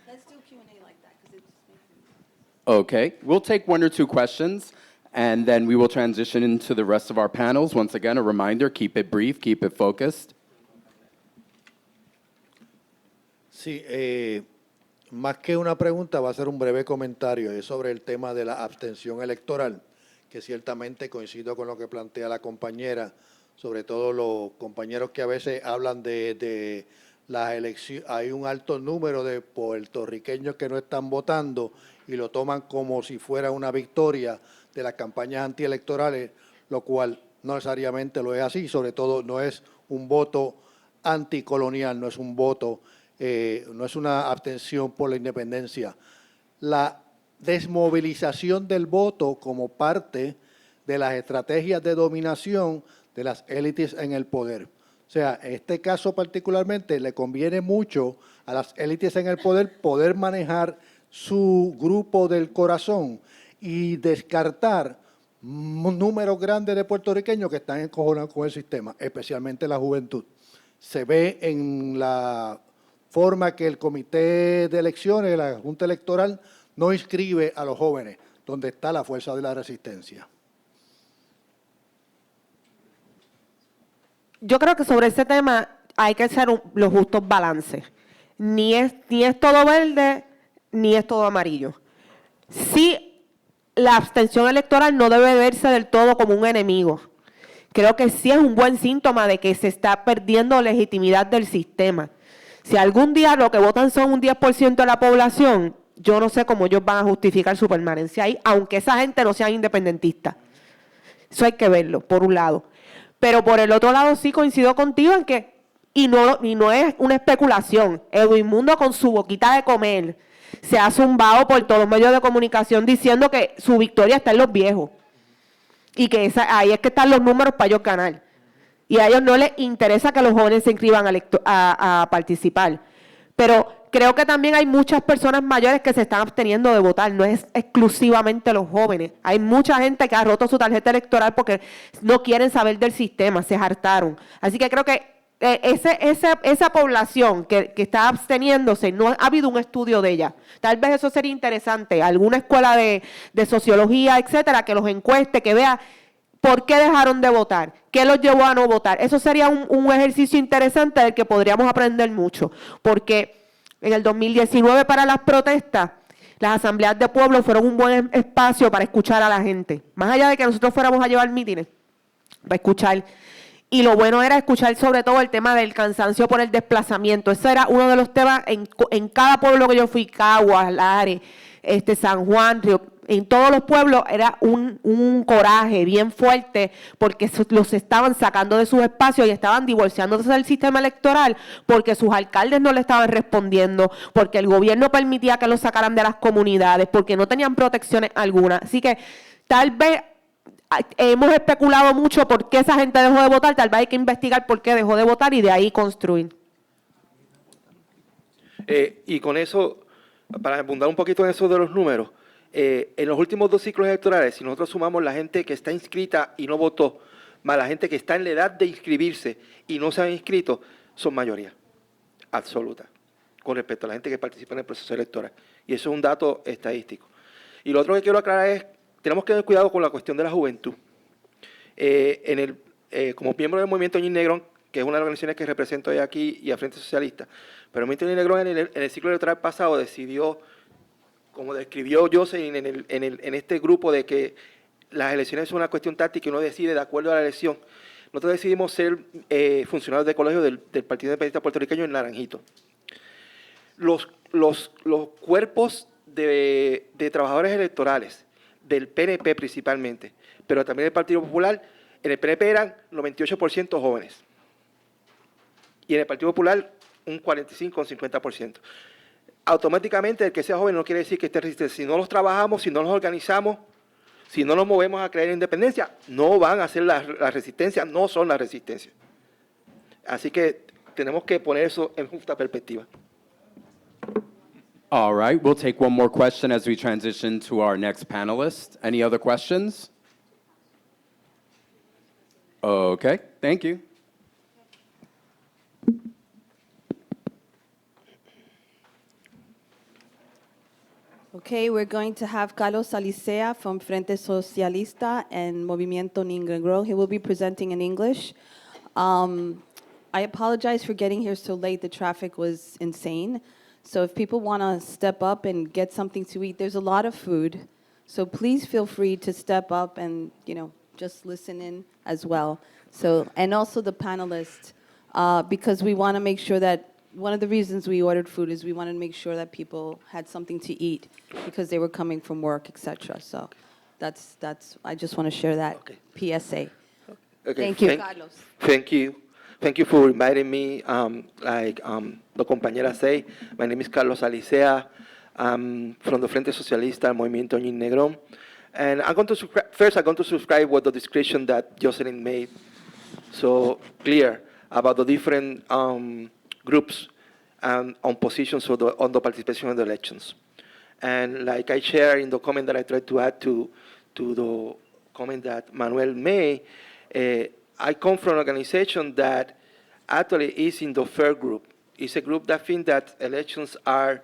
Speaker 1: Let's do Q&A like that, because it's...
Speaker 4: Okay, we'll take one or two questions, and then we will transition into the rest of our panels. Once again, a reminder, keep it brief, keep it focused.
Speaker 9: Sí, más que una pregunta, va a ser un breve comentario. Es sobre el tema de la abstención electoral, que ciertamente coincido con lo que plantea la compañera, sobre todo los compañeros que a veces hablan de las elecciones. Hay un alto número de puertorriqueños que no están votando y lo toman como si fuera una victoria de las campañas antielectorales, lo cual no necesariamente lo es así, sobre todo no es un voto anticolonial, no es un voto, no es una abstención por la independencia. La desmovilización del voto como parte de las estrategias de dominación de las élites en el poder. O sea, en este caso particularmente le conviene mucho a las élites en el poder manejar su grupo del corazón y descartar un número grande de puertorriqueños que están encojonados con el sistema, especialmente la juventud. Se ve en la forma que el comité de elecciones, la Junta Electoral, no inscribe a los jóvenes, donde está la fuerza de la resistencia.
Speaker 8: Yo creo que sobre ese tema hay que hacer los justos balances. Ni es todo verde, ni es todo amarillo. Sí, la abstención electoral no debe verse del todo como un enemigo. Creo que sí es un buen síntoma de que se está perdiendo legitimidad del sistema. Si algún día lo que votan son un 10% de la población, yo no sé cómo ellos van a justificar su permanencia ahí, aunque esa gente no sea independentista. Eso hay que verlo, por un lado. Pero por el otro lado sí coincido contigo en que, y no es una especulación, Edwin Mundo con su boquita de comer se ha zumbado por todos los medios de comunicación diciendo que su victoria está en los viejos y que ahí es que están los números para ellos ganar. Y a ellos no les interesa que los jóvenes se inscriban a participar. Pero creo que también hay muchas personas mayores que se están absteniendo de votar, no es exclusivamente los jóvenes. Hay mucha gente que ha roto su tarjeta electoral porque no quieren saber del sistema, se hartaron. Así que creo que esa población que está absteniéndose, no ha habido un estudio de ella. Tal vez eso sería interesante, alguna escuela de sociología, etcétera, que los encueste, que vea por qué dejaron de votar, qué los llevó a no votar. Eso sería un ejercicio interesante del que podríamos aprender mucho, porque en el 2019 para las protestas, las asambleas de pueblo fueron un buen espacio para escuchar a la gente. Más allá de que nosotros fuéramos a llevar mítines, para escuchar. Y lo bueno era escuchar sobre todo el tema del cansancio por el desplazamiento. Ese era uno de los temas en cada pueblo que yo fui, Caguas, Lares, San Juan, Río, en todos los pueblos era un coraje bien fuerte porque los estaban sacando de sus espacios y estaban divorciándose del sistema electoral porque sus alcaldes no le estaban respondiendo, porque el gobierno permitía que los sacaran de las comunidades, porque no tenían protecciones alguna. Así que tal vez hemos especulado mucho por qué esa gente dejó de votar, tal vez hay que investigar por qué dejó de votar y de ahí construir.
Speaker 10: Y con eso, para abundar un poquito en eso de los números, en los últimos 2 ciclos electorales, si nosotros sumamos la gente que está inscrita y no votó, más la gente que está en la edad de inscribirse y no se han inscrito, son mayoría absoluta con respecto a la gente que participa en el proceso electoral. Y eso es un dato estadístico. Y lo otro que quiero aclarar es, tenemos que tener cuidado con la cuestión de la juventud. Como miembro del Movimiento Ñin Negrón, que es una de las organizaciones que represento hoy aquí y a Frente Socialista, pero el Movimiento Ñin Negrón en el ciclo electoral pasado decidió, como describió Jocelyn en este grupo, de que las elecciones son una cuestión táctica y uno decide de acuerdo a la elección. Nosotros decidimos ser funcionarios de colegio del Partido Independentista Puertorriqueño en Naranjito. Los cuerpos de trabajadores electorales, del PNP principalmente, pero también del Partido Popular, en el PNP eran 98% jóvenes. Y en el Partido Popular un 45 o 50%. Automáticamente el que sea joven no quiere decir que esté resistente. Si no los trabajamos, si no los organizamos, si no nos movemos a crear independencia, no van a ser la resistencia, no son la resistencia. Así que tenemos que poner eso en justa perspectiva.
Speaker 4: All right, we'll take one more question as we transition to our next panelist. Any other questions? Okay, thank you.
Speaker 1: Okay, we're going to have Carlos Alicea from Frente Socialista and Movimiento Ñin Negrón. He will be presenting in English. I apologize for getting here so late. The traffic was insane. So if people want to step up and get something to eat, there's a lot of food. So please feel free to step up and, just listen in as well. So, and also the panelists, because we want to make sure that one of the reasons we ordered food is we wanted to make sure that people had something to eat because they were coming from work, etc. So that's I just want to share that PSA.
Speaker 10: Okay,
Speaker 1: Thank you, Carlos.
Speaker 10: Thank you. Thank you for inviting me. The compañera say, my name is Carlos Alicea. I'm from the Frente Socialista, Movimiento Ñin Negrón. And I'm going to subscribe with the description that Jocelyn made so clear about the different groups and on positions on the participation in the elections. And like I share in the comment that I tried to add to the comment that Manuel made, I come from an organization that actually is in the fair group. It's a group that thinks that elections are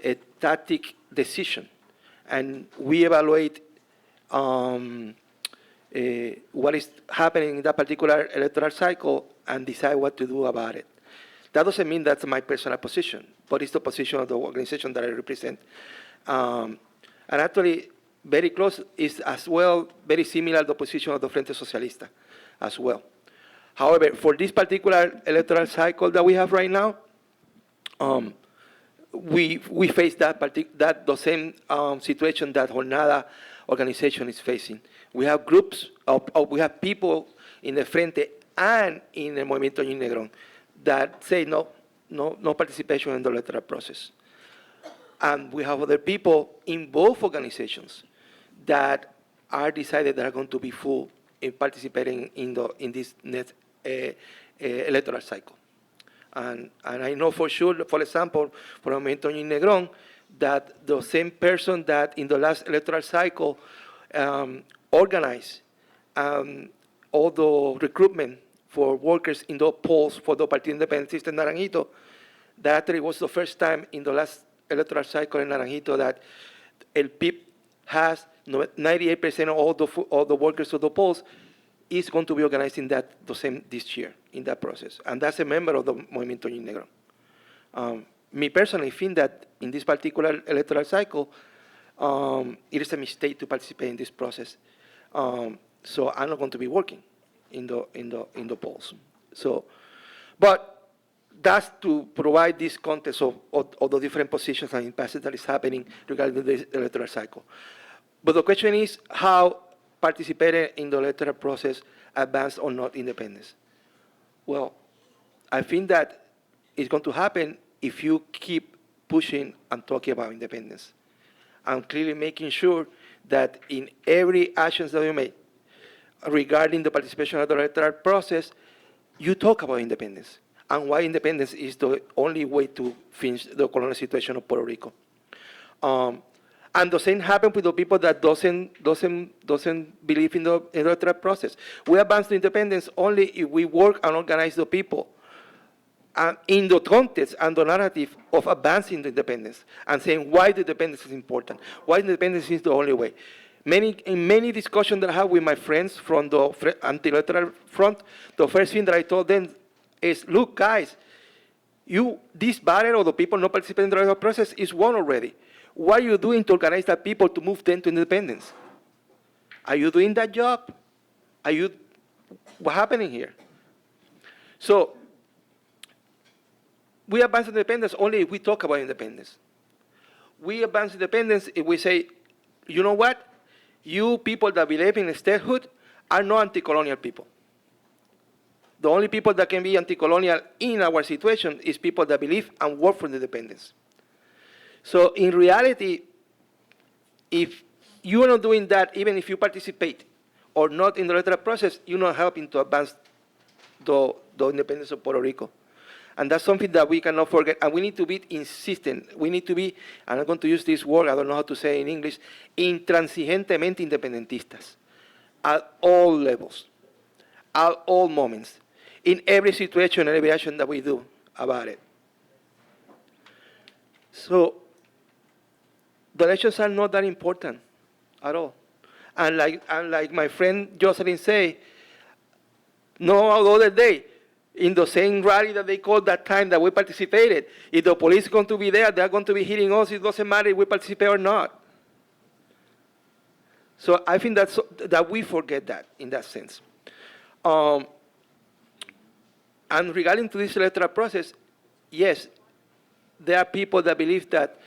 Speaker 10: a tactic decision. And we evaluate what is happening in that particular electoral cycle and decide what to do about it. That doesn't mean that's my personal position, but it's the position of the organization that I represent. And actually, very close is as well, very similar to the position of the Frente Socialista as well. However, for this particular electoral cycle that we have right now, we face the same situation that Jornada organization is facing. We have groups, we have people in the Frente and in the Movimiento Ñin Negrón that say no participation in the electoral process. And we have other people in both organizations that are decided that are going to be full in participating in this next electoral cycle. And I know for sure, for example, for Movimiento Ñi Negrón, that the same person that in the last electoral cycle organized all the recruitment for workers in the polls for the Partido Independentista in Naranjito, that actually was the first time in the last electoral cycle in Naranjito that El PIB has 98% of all the workers of the polls is going to be organizing that the same this year in that process. And that's a member of the Movimiento Ñi Negrón. Me personally think that in this particular electoral cycle, it is a mistake to participate in this process. So I'm not going to be working in the polls. So, but that's to provide this context of the different positions and impasses that is happening regarding the electoral cycle. But the question is how participating in the electoral process advanced or not independence. Well, I think that it's going to happen if you keep pushing and talking about independence and clearly making sure that in every actions that you make regarding the participation of the electoral process, you talk about independence and why independence is the only way to finish the colonial situation of Puerto Rico. And the same happens with the people that doesn't believe in the electoral process. We advance to independence only if we work and organize the people in the context and the narrative of advancing the independence and saying why the independence is important, why independence is the only way. In many discussions that I have with my friends from the anti-electoral front, the first thing that I told them is, look, guys, this barrier of the people not participating in the electoral process is won already. What are you doing to organize that people to move them to independence? Are you doing that job? What's happening here? So, we advance independence only if we talk about independence. We advance independence if we say, you know what? You people that believe in statehood are not anti-colonial people. The only people that can be anti-colonial in our situation is people that believe and work for independence. So in reality, if you are not doing that, even if you participate or not in the electoral process, you're not helping to advance the independence of Puerto Rico. And that's something that we cannot forget. And we need to be insistent. We need to be, and I'm going to use this word, I don't know how to say it in English, intransigentemente independentistas at all levels, at all moments, in every situation and every action that we do about it. So, the elections are not that important at all. And like my friend Jocelyn said, the other day, in the same rally that they called that time that we participated, if the police are going to be there, they're going to be hitting us. It doesn't matter if we participate or not. So I think that we forget that in that sense. And regarding to this electoral process, yes, there are people that believe that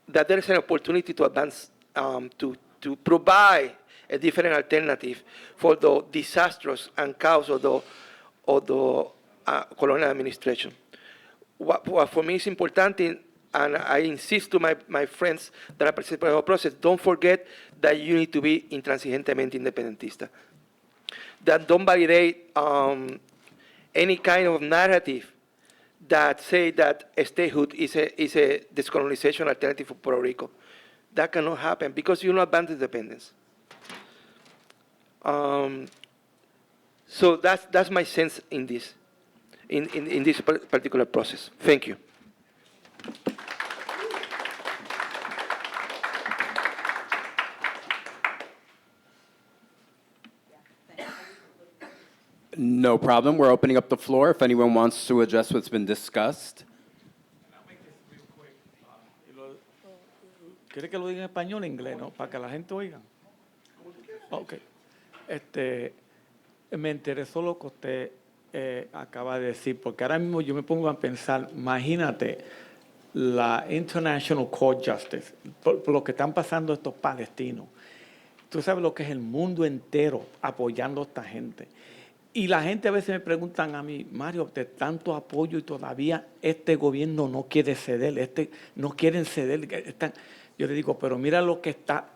Speaker 10: that there is an opportunity to advance, to provide a different alternative for the disastrous and chaos of the colonial administration. What for me is important, and I insist to my friends that are participating in the process, don't forget that you need to be intransigentemente independentista. That don't validate any kind of narrative that say that statehood is a decolonization alternative for Puerto Rico. That cannot happen because you don't advance independence. So that's my sense in this particular process. Thank you.
Speaker 4: No problem. We're opening up the floor if anyone wants to address what's been discussed.
Speaker 7: ¿Quiere que lo diga en español o en inglés, no? Para que la gente oiga. Ok. Me interesó lo que usted acaba de decir, porque ahora mismo yo me pongo a pensar, imagínate la International Court Justice, por lo que están pasando estos palestinos. Tú sabes lo que es el mundo entero apoyando a esta gente. Y la gente a veces me preguntan a mí, Mario, de tanto apoyo y todavía este gobierno no quiere ceder, no quieren ceder. Yo le digo, pero mira lo que está,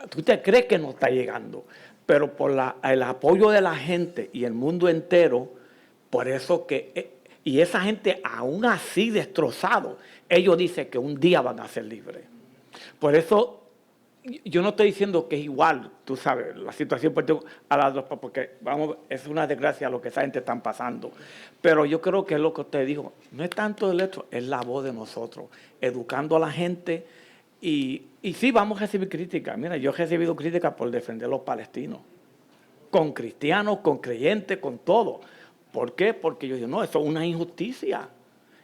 Speaker 7: tú te crees que no está llegando, pero por el apoyo de la gente y el mundo entero, Por eso que, y esa gente aún así destrozado, ellos dicen que un día van a ser libres. Por eso yo no estoy diciendo que es igual, tú sabes, la situación a las dos, porque vamos, es una desgracia lo que esa gente están pasando. Pero yo creo que es lo que usted dijo, no es tanto el hecho, es la voz de nosotros, educando a la gente. Y sí, vamos a recibir críticas. Mira, yo he recibido críticas por defender a los palestinos, con cristianos, con creyentes, con todo. ¿Por qué? Porque yo digo, no, eso es una injusticia.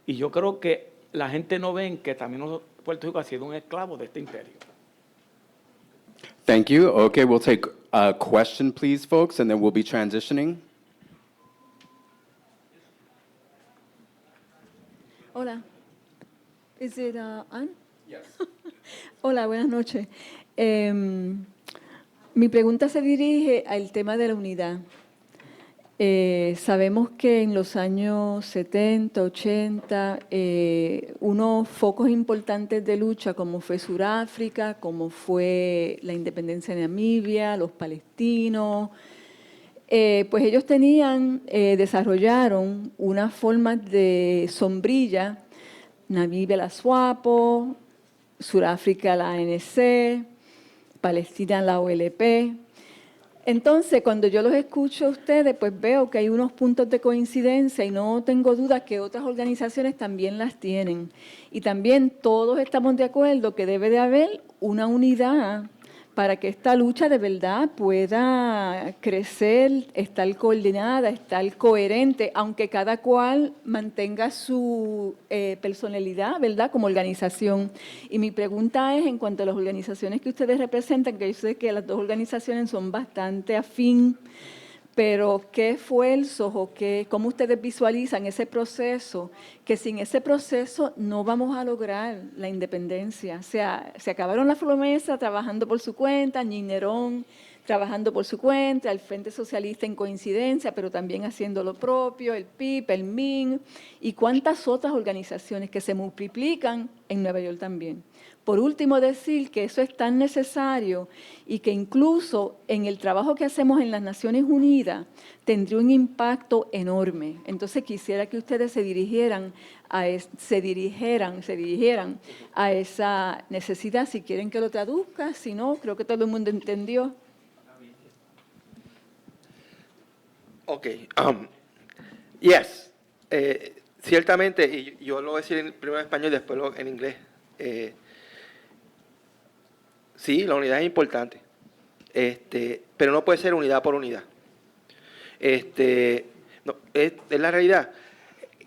Speaker 7: Y yo creo que la gente no ve que también Puerto Rico ha sido un esclavo de este imperio.
Speaker 4: Thank you. Okay, we'll take a question, please, folks, and then we'll be transitioning.
Speaker 11: Hola. Is it on? Yes. Hola, buenas noches. Mi pregunta se dirige al tema de la unidad. Sabemos que en los años 70, 80, unos focos importantes de lucha, como fue Sudáfrica, como fue la independencia de Namibia, los palestinos, pues ellos desarrollaron unas formas de sombrilla, Namibia la SWAPO, Sudáfrica la ANC, Palestina la OLP. Entonces, cuando yo los escucho a ustedes, pues veo que hay unos puntos de coincidencia y no tengo duda que otras organizaciones también las tienen. Y también todos estamos de acuerdo que debe de haber una unidad para que esta lucha de verdad pueda crecer, estar coordinada, estar coherente, aunque cada cual mantenga su personalidad, ¿verdad?, como organización. Y mi pregunta es, en cuanto a las organizaciones que ustedes representan, que yo sé que las dos organizaciones son bastante afín, pero ¿qué esfuerzos o cómo ustedes visualizan ese proceso? Que sin ese proceso no vamos a lograr la independencia. O sea, se acabaron las promesas trabajando por su cuenta, Ñinerón trabajando por su cuenta, el Frente Socialista en coincidencia, pero también haciendo lo propio, el PIP, el MIN, y cuántas otras organizaciones que se multiplican en Nueva York también. Por último, decir que eso es tan necesario y que incluso en el trabajo que hacemos en las Naciones Unidas tendría un impacto enorme. Entonces quisiera que ustedes se dirigieran a esa necesidad, si quieren que lo traduzca, si no, creo que todo el mundo entendió.
Speaker 10: Ok. Yes. Ciertamente, y yo lo voy a decir primero en español y después en inglés. Sí, la unidad es importante, pero no puede ser unidad por unidad. No, es la realidad.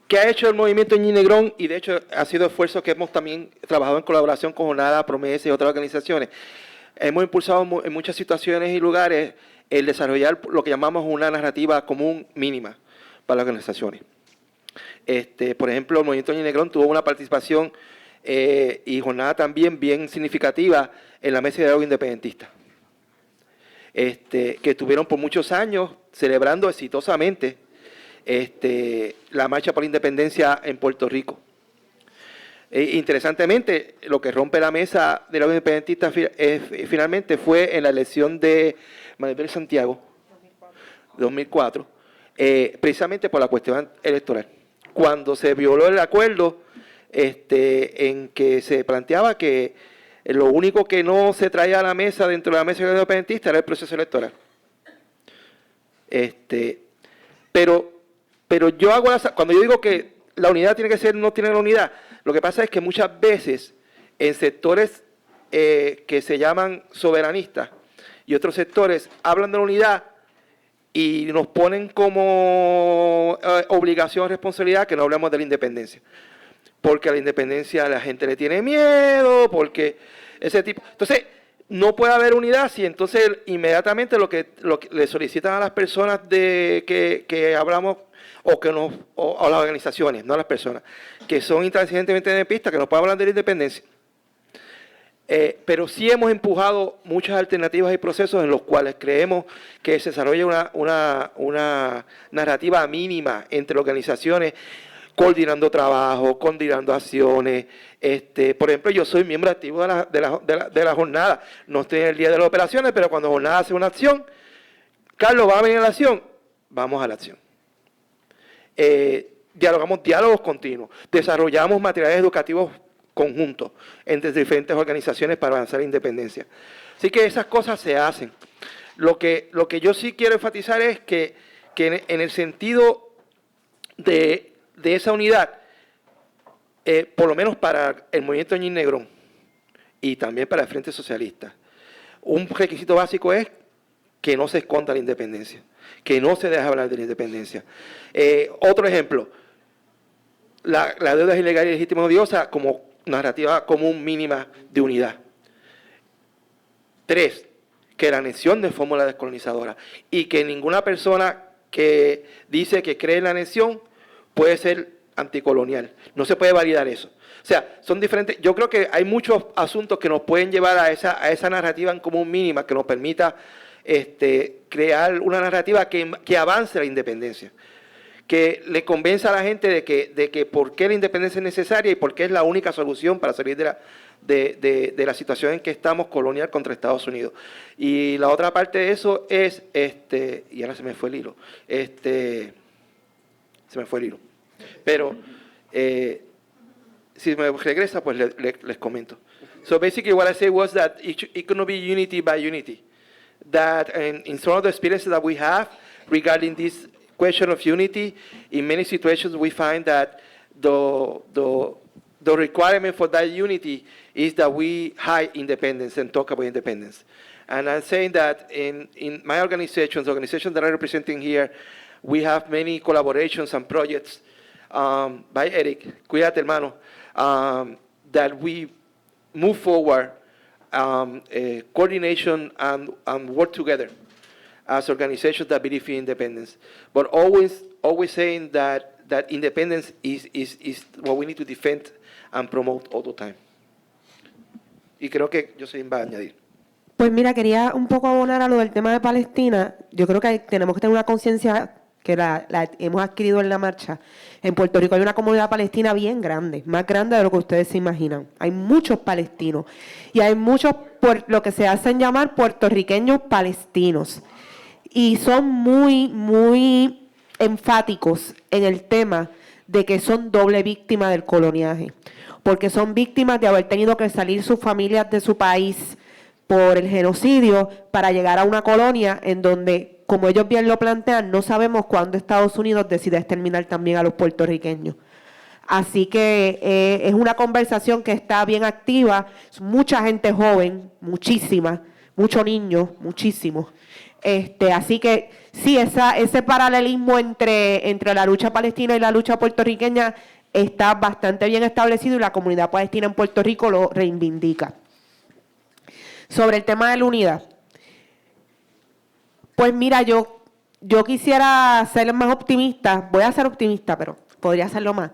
Speaker 10: ¿Qué ha hecho el movimiento Ñinegrón? Y de hecho ha sido esfuerzo que hemos también trabajado en colaboración con Jornada, Promesa y otras organizaciones. Hemos impulsado en muchas situaciones y lugares el desarrollar lo que llamamos una narrativa común mínima para las organizaciones. Por ejemplo, el movimiento Ñinegrón tuvo una participación y jornada también bien significativa en la mesa de diálogo independentista, que estuvieron por muchos años celebrando exitosamente la marcha por la independencia en Puerto Rico. Interesantemente, lo que rompe la mesa de diálogo independentista finalmente fue en la elección de Maribel Santiago, 2004, precisamente por la cuestión electoral. Cuando se violó el acuerdo en que se planteaba que lo único que no se traía a la mesa dentro de la mesa independentista era el proceso electoral. Pero yo hago cuando yo digo que la unidad tiene que ser, no tiene la unidad, lo que pasa es que muchas veces en sectores que se llaman soberanistas y otros sectores hablan de la unidad y nos ponen como obligación, responsabilidad que no hablemos de la independencia. Porque a la independencia la gente le tiene miedo, porque ese tipo. Entonces, no puede haber unidad si entonces inmediatamente lo que le solicitan a las personas que hablamos, o a las organizaciones, no a las personas, que son intransigentemente independentistas, que no pueden hablar de la independencia. Pero sí hemos empujado muchas alternativas y procesos en los cuales creemos que se desarrolla una narrativa mínima entre organizaciones, coordinando trabajo, coordinando acciones. Por ejemplo, yo soy miembro activo de la jornada. No estoy en el día de las operaciones, pero cuando jornada hace una acción, Carlos, ¿va a venir a la acción? Vamos a la acción. dialogamos diálogos continuos, desarrollamos materiales educativos conjuntos entre diferentes organizaciones para avanzar la independencia. Así que esas cosas se hacen. Lo que yo sí quiero enfatizar es que en el sentido de esa unidad, por lo menos para el movimiento Ñin Negrón y también para el Frente Socialista, un requisito básico es que no se esconda la independencia, que no se deje hablar de la independencia. Otro ejemplo, la deuda es ilegal y legítima odiosa como narrativa común mínima de unidad. 3, que la anexión de fórmula descolonizadora y que ninguna persona que dice que cree en la anexión puede ser anticolonial. No se puede validar eso. O sea, son diferentes. Yo creo que hay muchos asuntos que nos pueden llevar a esa narrativa en común mínima que nos permita crear una narrativa que avance la independencia, que le convenza a la gente de que por qué la independencia es necesaria y por qué es la única solución para salir de la situación en que estamos colonial contra Estados Unidos. Y la otra parte de eso es, y ahora se me fue el hilo, pero si me regresa, pues les comento. So basically what I say was that it could not be unity by unity. That in some of the experiences that we have regarding this question of unity, in many situations we find that the requirement for that unity is that we hide independence and talk about independence. And I'm saying that in my organizations, the organizations that I'm representing here, we have many collaborations and projects by Eric, cuídate hermano, that we move forward coordination and work together as organizations that believe in independence, but always saying that independence is what we need to defend and promote all the time. Y creo que Jocelyn va a añadir.
Speaker 8: Pues mira, quería un poco abonar a lo del tema de Palestina. Yo creo que tenemos que tener una conciencia que la hemos adquirido en la marcha. En Puerto Rico hay una comunidad palestina bien grande, más grande de lo que ustedes se imaginan. Hay muchos palestinos y hay muchos, por lo que se hacen llamar puertorriqueños palestinos. Y son muy, muy enfáticos en el tema de que son doble víctima del coloniaje, porque son víctimas de haber tenido que salir sus familias de su país por el genocidio para llegar a una colonia en donde, como ellos bien lo plantean, no sabemos cuándo Estados Unidos decide exterminar también a los puertorriqueños. Así que es una conversación que está bien activa, mucha gente joven, muchísima, muchos niños, muchísimos. Así que sí, ese paralelismo entre la lucha palestina y la lucha puertorriqueña está bastante bien establecido y la comunidad palestina en Puerto Rico lo reivindica. Sobre el tema de la unidad, pues mira, yo quisiera ser más optimista, voy a ser optimista, pero podría serlo más.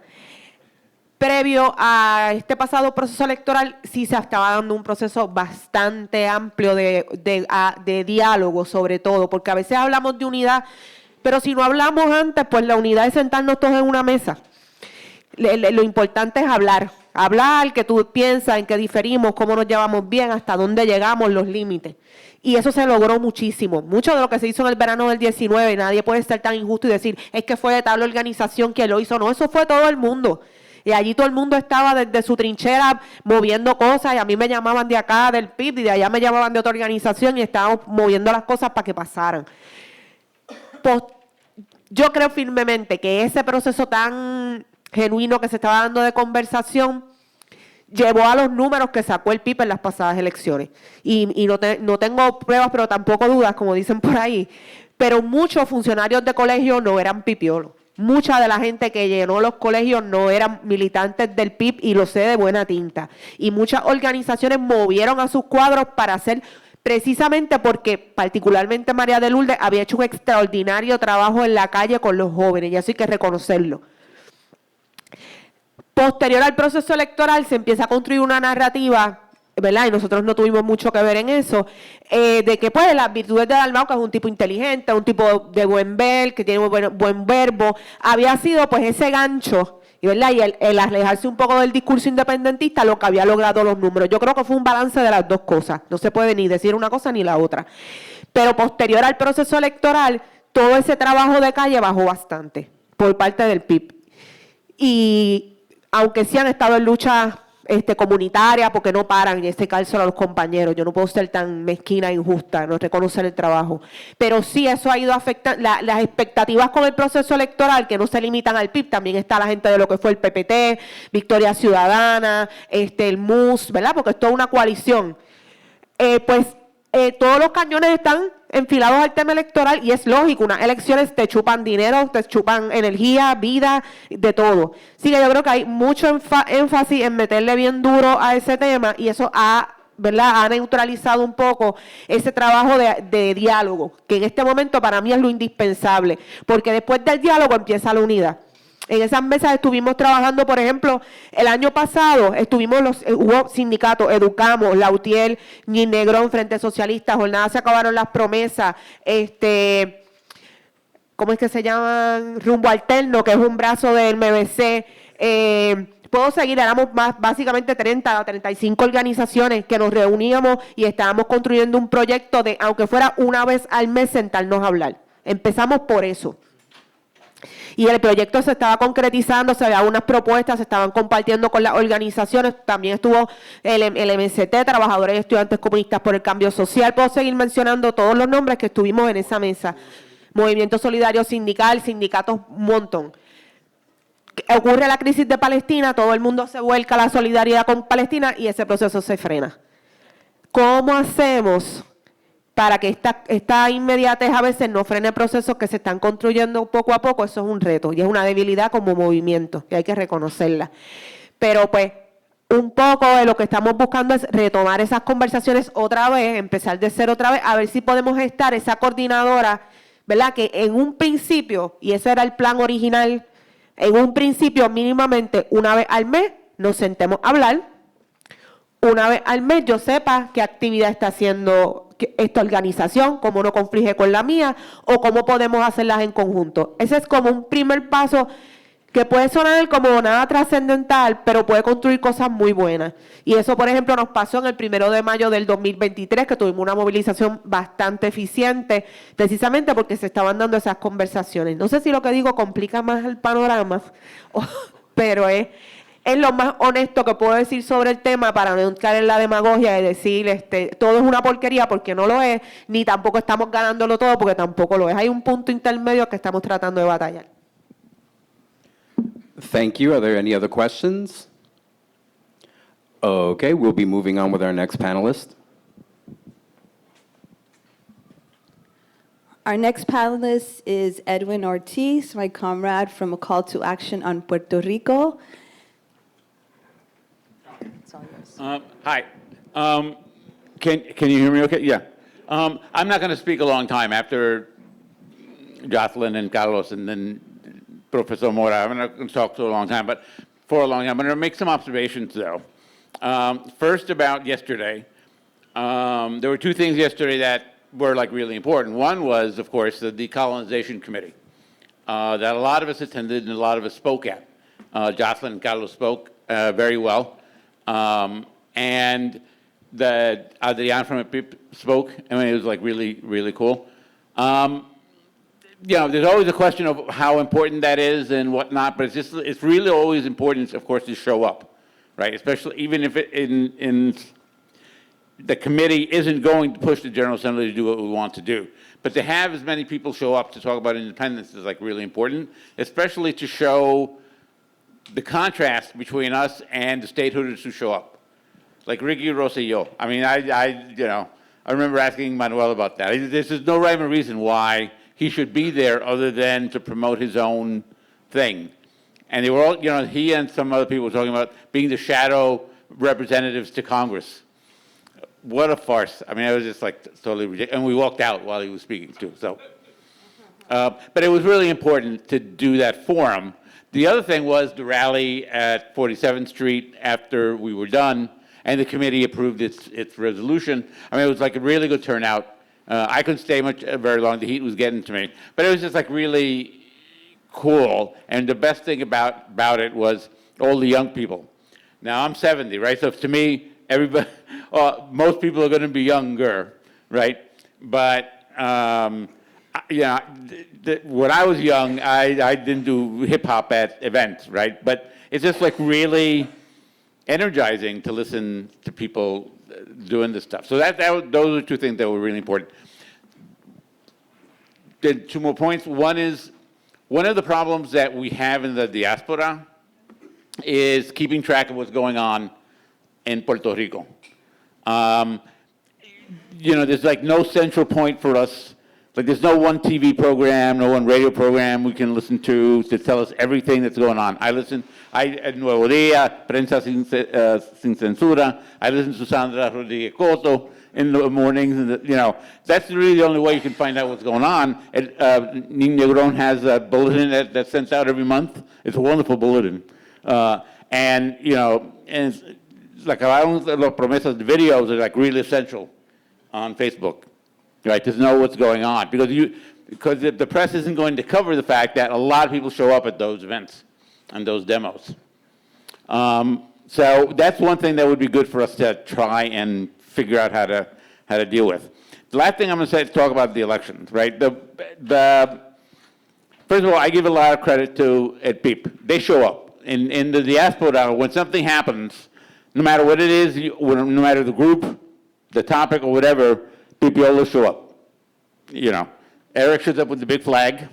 Speaker 8: Previo a este pasado proceso electoral, sí se estaba dando un proceso bastante amplio de diálogo, sobre todo, porque a veces hablamos de unidad, pero si no hablamos antes, pues la unidad es sentarnos todos en una mesa. Lo importante es hablar, que tú piensas en qué diferimos, cómo nos llevamos bien, hasta dónde llegamos, los límites. Y eso se logró muchísimo. Mucho de lo que se hizo en el verano del 19, nadie puede ser tan injusto y decir, es que fue de tal organización que lo hizo. No, eso fue todo el mundo. Y allí todo el mundo estaba desde su trinchera moviendo cosas y a mí me llamaban de acá del PIB y de allá me llamaban de otra organización y estábamos moviendo las cosas para que pasaran. Pues, yo creo firmemente que ese proceso tan genuino que se estaba dando de conversación llevó a los números que sacó el PIB en las pasadas elecciones. Y no tengo pruebas, pero tampoco dudas, como dicen por ahí. Pero muchos funcionarios de colegio no eran pipiolos. Mucha de la gente que llenó los colegios no eran militantes del PIB y lo sé de buena tinta. Y muchas organizaciones movieron a sus cuadros para hacer, precisamente porque particularmente María de Lourdes había hecho un extraordinario trabajo en la calle con los jóvenes y eso hay que reconocerlo. Posterior al proceso electoral se empieza a construir una narrativa, ¿verdad? Y nosotros no tuvimos mucho que ver en eso, de que pues las virtudes de Dalmau, que es un tipo inteligente, un tipo de buen ver, que tiene buen verbo, había sido pues ese gancho, ¿verdad? Y el alejarse un poco del discurso independentista lo que había logrado los números. Yo creo que fue un balance de las dos cosas, no se puede ni decir una cosa ni la otra. Pero posterior al proceso electoral, todo ese trabajo de calle bajó bastante. por parte del PIB. Y aunque sí han estado en lucha comunitaria, porque no paran, y este cálculo a los compañeros, yo no puedo ser tan mezquina e injusta, no reconocer el trabajo, pero sí eso ha ido afectando las expectativas con el proceso electoral, que no se limitan al PIB, también está la gente de lo que fue el PPT, Victoria Ciudadana, el MUS, ¿verdad? Porque es toda una coalición. Todos los cañones están enfilados al tema electoral y es lógico, unas elecciones te chupan dinero, te chupan energía, vida, de todo. Así que yo creo que hay mucho énfasis en meterle bien duro a ese tema y eso ha neutralizado un poco ese trabajo de diálogo, que en este momento para mí es lo indispensable, porque después del diálogo empieza la unidad. En esas mesas estuvimos trabajando, por ejemplo, el año pasado hubo sindicatos, Educamos, Lautier, Ñin Negrón, Frente Socialista, Jornada Se Acabaron las Promesas, ¿cómo es que se llaman? Rumbo Alterno, que es un brazo del MBC. Puedo seguir, éramos básicamente 30 o 35 organizaciones que nos reuníamos y estábamos construyendo un proyecto de, aunque fuera una vez al mes, sentarnos a hablar. Empezamos por eso. Y el proyecto se estaba concretizando, se había unas propuestas, se estaban compartiendo con las organizaciones, también estuvo el MCT, Trabajadores y Estudiantes Comunistas por el Cambio Social, puedo seguir mencionando todos los nombres que estuvimos en esa mesa. Movimiento Solidario Sindical, sindicatos, un montón. Ocurre la crisis de Palestina, todo el mundo se vuelca a la solidaridad con Palestina y ese proceso se frena. ¿Cómo hacemos para que esta inmediatez a veces no frene procesos que se están construyendo poco a poco? Eso es un reto y es una debilidad como movimiento y hay que reconocerla. Pero pues un poco de lo que estamos buscando es retomar esas conversaciones otra vez, empezar de cero otra vez, a ver si podemos estar esa coordinadora, ¿verdad? Que en un principio, y ese era el plan original, en un principio mínimamente una vez al mes nos sentemos a hablar, una vez al mes yo sepa qué actividad está haciendo esta organización, cómo no conflige con la mía o cómo podemos hacerlas en conjunto. Ese es como un primer paso que puede sonar como nada trascendental, pero puede construir cosas muy buenas. Y eso, por ejemplo, nos pasó en el 1 de mayo del 2023, que tuvimos una movilización bastante eficiente, precisamente porque se estaban dando esas conversaciones. No sé si lo que digo complica más el panorama, pero es lo más honesto que puedo decir sobre el tema para no entrar en la demagogia y decir todo es una porquería porque no lo es, ni tampoco estamos ganándolo todo porque tampoco lo es. Hay un punto intermedio que estamos tratando de batallar.
Speaker 4: Thank you. Are there any other questions? Okay, we'll be moving on with our next panelist.
Speaker 1: Our next panelist is Edwin Ortiz, my comrade from A Call to Action on Puerto Rico.
Speaker 12: Hi. Can you hear me okay? Yeah. I'm not going to speak a long time after Jocelyn and Carlos and then Professor Mora. I'm not going to talk for a long time, but for a long time. I'm going to make some observations, though. First, about yesterday. There were two things yesterday that were really important. One was, of course, the Decolonization Committee that a lot of us attended and a lot of us spoke at. Jocelyn and Carlos spoke very well. And Adrian from PIP spoke. I mean, it was really, really cool. There's always a question of how important that is and whatnot, but it's really always important, of course, to show up, right? Especially even if in the committee isn't going to push the General Assembly to do what we want to do. But to have as many people show up to talk about independence is really important, especially to show the contrast between us and the stateholders who show up, like Ricky Rosselló. I mean, I remember asking Manuel about that. This is no rhyme or reason why he should be there other than to promote his own thing. And they were all, he and some other people were talking about being the shadow representatives to Congress. What a farce. I mean, I was just totally ridiculous. And we walked out while he was speaking too. So, but it was really important to do that forum. The other thing was the rally at 47th Street after we were done, and the committee approved its resolution. I mean, it was a really good turnout. I couldn't stay very long. The heat was getting to me. But it was just really cool. And the best thing about it was all the young people. Now, I'm 70, right? So to me, everybody, most people are going to be younger, right? But Yeah, when I was young, I didn't do hip hop at events, right? But it's just like really energizing to listen to people doing this stuff. So those are two things that were really important. Then two more points. One is, one of the problems that we have in the diaspora is keeping track of what's going on in Puerto Rico. There's like no central point for us. Like there's no one TV program, no one radio program we can listen to tell us everything that's going on. At Nuevo Día, Prensa Sin Censura. I listen to Sandra Rodriguez Cotto in the mornings, and that's really the only way you can find out what's going on. Nin Negron has a bulletin that's sent out every month. It's a wonderful bulletin, and it's like Acabaron Los Promesas videos are like really essential on Facebook, right? To know what's going on because the press isn't going to cover the fact that a lot of people show up at those events and those demos. So that's one thing that would be good for us to try and figure out how to deal with. The last thing I'm going to say is talk about the elections, right? First of all, I give a lot of credit to PIP. They show up in the diaspora when something happens. No matter what it is, no matter the group, the topic, or whatever, Pipiolo show up. Eric shows up with the big flag,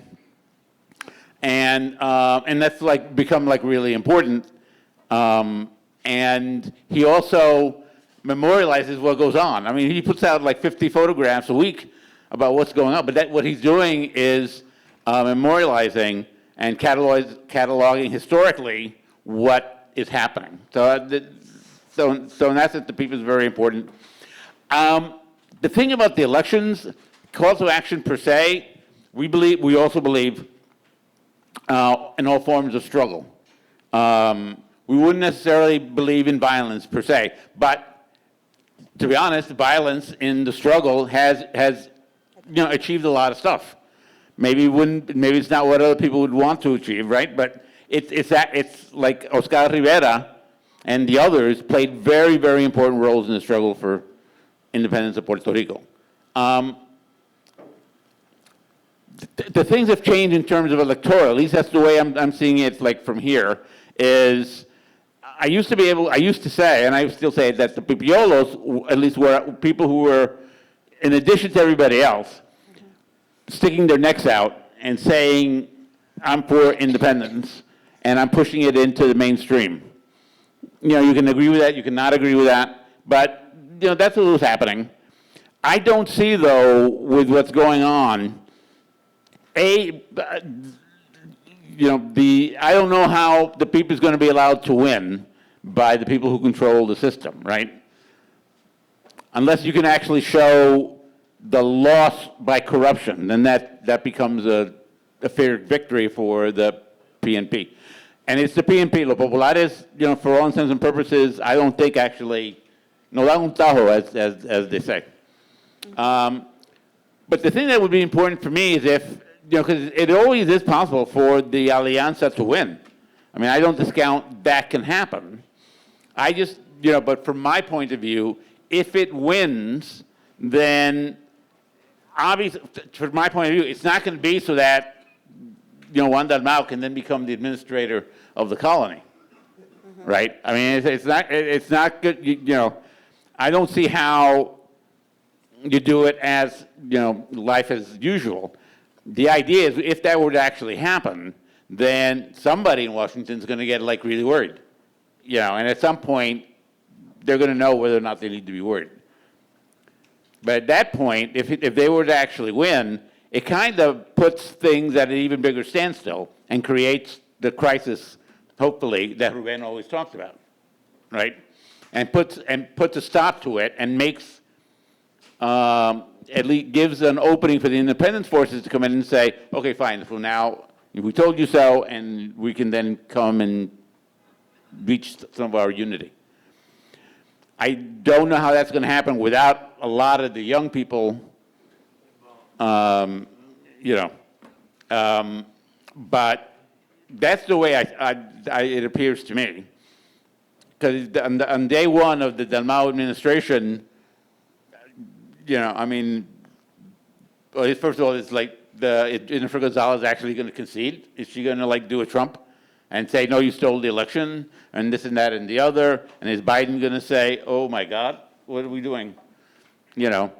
Speaker 12: and that's like become like really important. And he also memorializes what goes on. I mean, he puts out like 50 photographs a week about what's going on. But what he's doing is memorializing and cataloging historically what is happening. So in that sense, the people is very important. The thing about the elections, call to action per se, we also believe in all forms of struggle. We wouldn't necessarily believe in violence per se, but to be honest, violence in the struggle has achieved a lot of stuff. Maybe it's not what other people would want to achieve, right? But it's like Oscar Rivera and the others played very, very important roles in the struggle for independence of Puerto Rico. The things have changed in terms of electoral, at least that's the way I'm seeing it like from here, is I used to say, and I still say, that the Pipiolos, at least were people who were, in addition to everybody else, sticking their necks out and saying, I'm for independence, and I'm pushing it into the mainstream. You can agree with that, you cannot agree with that, but that's what was happening. I don't see, though, with what's going on, I don't know how the people is going to be allowed to win by the people who control the system, right? Unless you can actually show the loss by corruption, then that becomes a fair victory for the PNP. And it's the PNP, Los Populares, for all intents and purposes, I don't think actually, no da un tajo, as they say. But the thing that would be important for me is if, because it always is possible for the Alianza to win. I mean, I don't discount that can happen. I just, but from my point of view, if it wins, then obviously, from my point of view, it's not going to be so that, Juan Dalmau can then become the administrator of the colony, right? I mean, it's not good, I don't see how you do it as, life as usual. The idea is if that were to actually happen, then somebody in Washington is going to get like really worried, and at some point they're going to know whether or not they need to be worried. But at that point, if they were to actually win, it kind of puts things at an even bigger standstill and creates the crisis, hopefully, that Ruben always talks about, right? And puts a stop to it and makes, at least gives an opening for the independence forces to come in and say, okay, fine, so now we told you so, and we can then come and reach some of our unity. I don't know how that's going to happen without a lot of the young people, but that's the way it appears to me. Because on day one of the Dalmau administration, first of all, it's like Jennifer Gonzalez actually going to concede? Is she going to like do a Trump and say, no, you stole the election and this and that and the other? And is Biden going to say, oh my God, what are we doing? You know.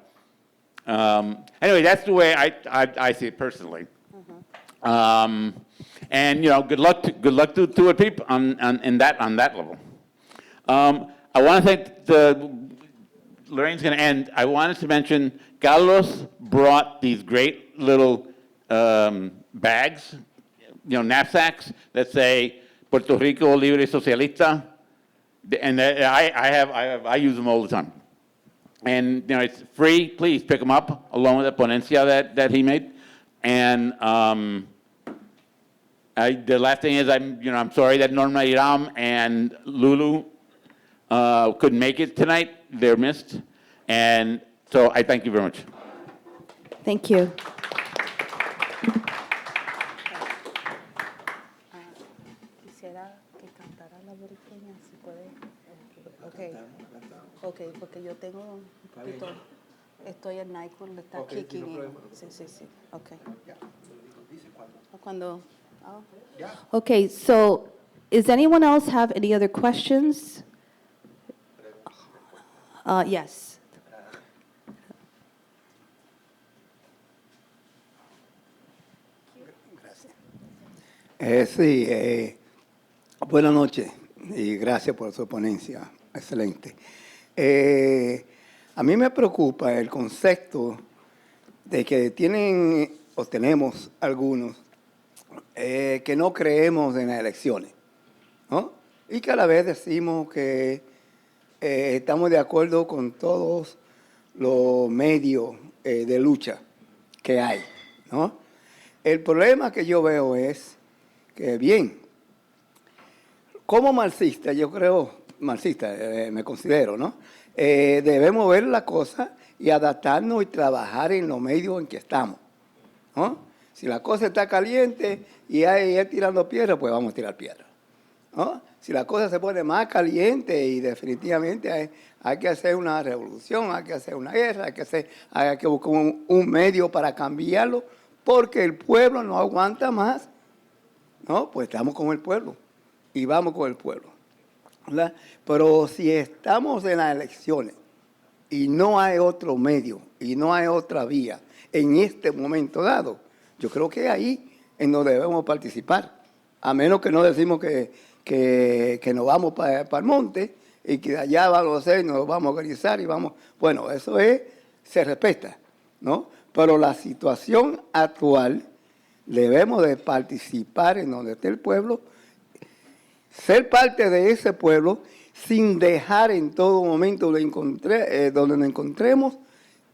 Speaker 12: Anyway, that's the way I see it personally. And you know, good luck to a people on that level. I want to thank Lorraine's going to end. I wanted to mention Carlos brought these great little bags, you know, knapsacks that say Puerto Rico Libre Socialista, and I use them all the time. And you know, it's free. Please pick them up along with the ponencia that he made. And the last thing is I'm sorry that Norma Iram and Lulu couldn't make it tonight. They're missed. And so I thank you very much.
Speaker 1: Thank you.
Speaker 13: Quisiera que cantara la boriqueña, si puede. Okay. Okay, porque yo tengo un poquito, estoy en NyQuil, está
Speaker 3: Okay,
Speaker 13: kicking
Speaker 3: no
Speaker 13: in.
Speaker 3: problema.
Speaker 13: Sí. Okay.
Speaker 1: Cuando, okay, so does anyone else have any other questions? Yes.
Speaker 14: Sí, buenas noches y gracias por su ponencia. Excelente. A mí me preocupa el concepto de que tienen o tenemos algunos que no creemos en las elecciones, ¿no? Y que a la vez decimos que estamos de acuerdo con todos los medios de lucha que hay, ¿no? El problema que yo veo es que, bien, como marxista, yo creo, marxista me considero, ¿no? Debemos ver la cosa y adaptarnos y trabajar en los medios en que estamos, ¿no? Si la cosa está caliente y hay tirando piedras, pues vamos a tirar piedras, ¿no? Si la cosa se pone más caliente y definitivamente hay que hacer una revolución, hay que hacer una guerra, hay que buscar un medio para cambiarlo, porque el pueblo no aguanta más, ¿no? Pues estamos con el pueblo y vamos con el pueblo, ¿verdad? Pero si estamos en las elecciones y no hay otro medio y no hay otra vía en este momento dado, yo creo que ahí en donde debemos participar, a menos que no decimos que nos vamos para el monte y que de allá vamos a hacer, nos vamos a organizar y vamos, bueno, eso se respeta, ¿no? Pero la situación actual debemos de participar en donde esté el pueblo, ser parte de ese pueblo sin dejar en todo momento donde nos encontremos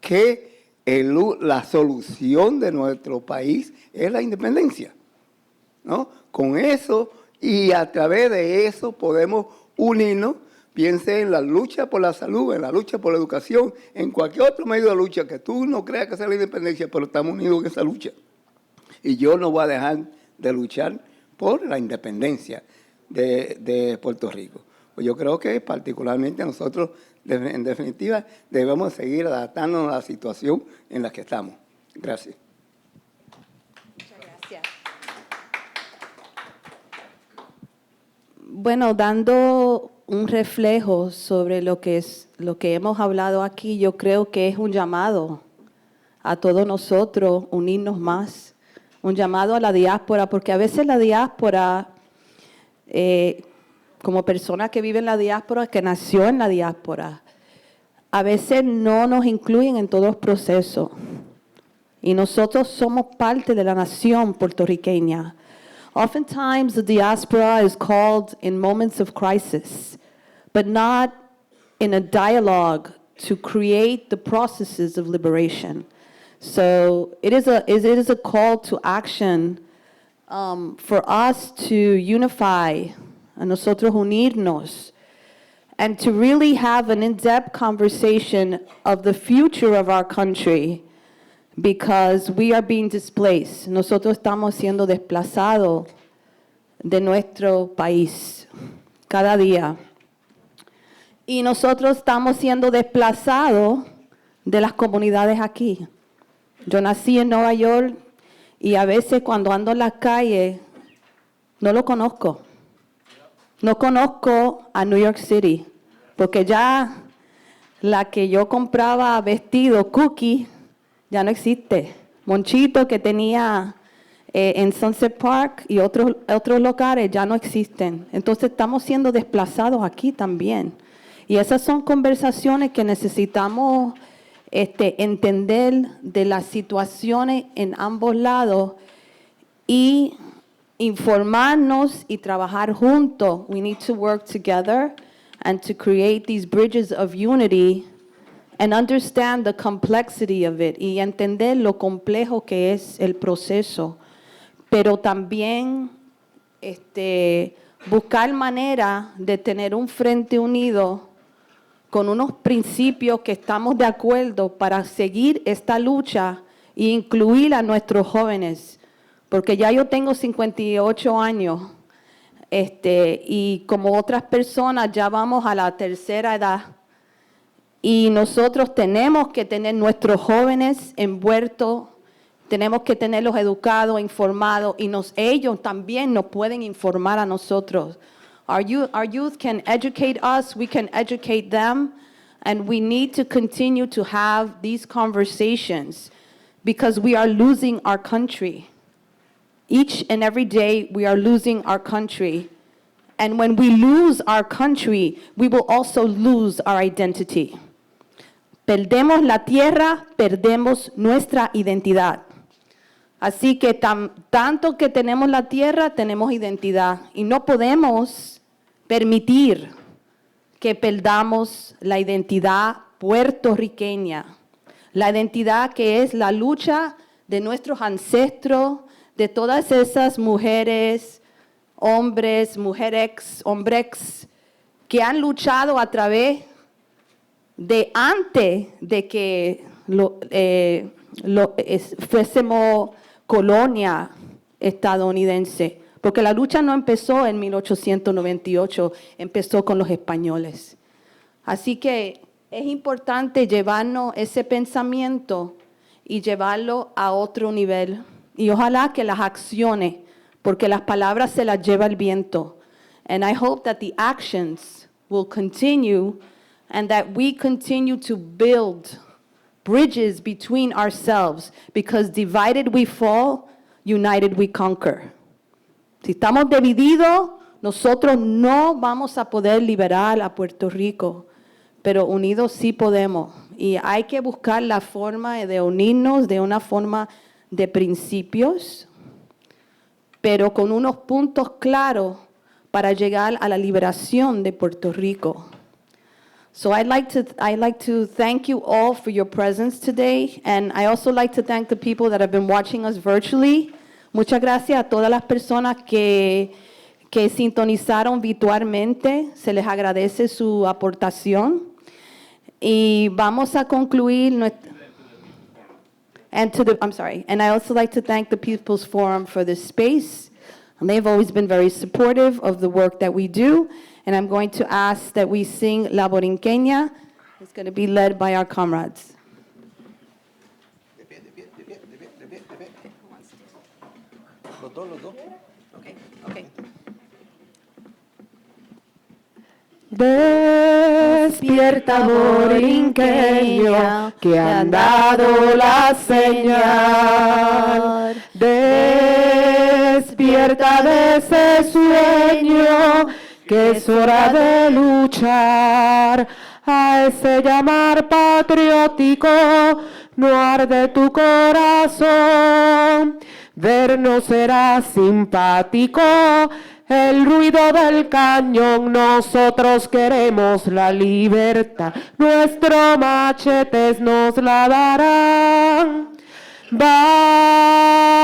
Speaker 14: que la solución de nuestro país es la independencia, ¿no? Con eso y a través de eso podemos unirnos, piense en la lucha por la salud, en la lucha por la educación, en cualquier otro medio de lucha que tú no creas que sea la independencia, pero estamos unidos en esa lucha. Y yo no voy a dejar de luchar por la independencia de Puerto Rico. Pues yo creo que particularmente nosotros, en definitiva, debemos seguir adaptándonos a la situación en la que estamos. Gracias.
Speaker 1: Muchas gracias. Bueno, dando un reflejo sobre lo que hemos hablado aquí, yo creo que es un llamado a todos nosotros unirnos más, un llamado a la diáspora, porque a veces la diáspora, como persona que vive en la diáspora, que nació en la diáspora, a veces no nos incluyen en todos los procesos. Y nosotros somos parte de la nación puertorriqueña. Oftentimes the diaspora is called in moments of crisis, but not in a dialogue to create the processes of liberation. So it is a call to action for us to unify, a nosotros unirnos, and to really have an in-depth conversation of the future of our country, because we are being displaced. Nosotros estamos siendo desplazados de nuestro país cada día. Y nosotros estamos siendo desplazados de las comunidades aquí. Yo nací en Nueva York Y a veces cuando ando en la calle, no lo conozco. No conozco a New York City, porque ya la que yo compraba vestido, Cookie, ya no existe. Monchito que tenía en Sunset Park y otros lugares ya no existen. Entonces estamos siendo desplazados aquí también. Y esas son conversaciones que necesitamos entender de las situaciones en ambos lados y informarnos y trabajar juntos. We need to work together and to create these bridges of unity and understand the complexity of it y entender lo complejo que es el proceso, pero también buscar manera de tener un frente unido con unos principios que estamos de acuerdo para seguir esta lucha e incluir a nuestros jóvenes, porque ya yo tengo 58 años y como otras personas ya vamos a la tercera edad. Y nosotros tenemos que tener nuestros jóvenes envueltos, tenemos que tenerlos educados, informados, y ellos también nos pueden informar a nosotros. Our youth can educate us, we can educate them, and we need to continue to have these conversations because we are losing our country. Each and every day we are losing our country. And when we lose our country, we will also lose our identity. Perdemos la tierra, perdemos nuestra identidad. Así que tanto que tenemos la tierra, tenemos identidad. Y no podemos permitir que perdamos la identidad puertorriqueña. La identidad que es la lucha de nuestros ancestros, de todas esas mujeres, hombres, hombres que han luchado a través de antes de que fuésemos colonia estadounidense, porque la lucha no empezó en 1898, empezó con los españoles. Así que es importante llevarnos ese pensamiento y llevarlo a otro nivel. Y ojalá que las acciones, porque las palabras se las lleva el viento. And I hope that the actions will continue and that we continue to build bridges between ourselves, because divided we fall, united we conquer. Si estamos divididos, nosotros no vamos a poder liberar a Puerto Rico, pero unidos sí podemos. Y hay que buscar la forma de unirnos de una forma de principios, pero con unos puntos claros para llegar a la liberación de Puerto Rico. So I'd like to thank you all for your presence today, and I also like to thank the people that have been watching us virtually. Muchas gracias a todas las personas que sintonizaron virtualmente. Se les agradece su aportación. Y vamos a concluir and I also like to thank the People's Forum for this space. And they've always been very supportive of the work that we do. And I'm going to ask that we sing La Borinqueña. It's going to be led by our comrades.
Speaker 8: Despierta, borinqueño, que han dado la señal. Despierta de ese sueño, que es hora de luchar. A ese llamar patriótico no arde tu corazón. Vernos será simpático el ruido del cañón. Nosotros queremos la libertad, nuestros machetes nos la darán.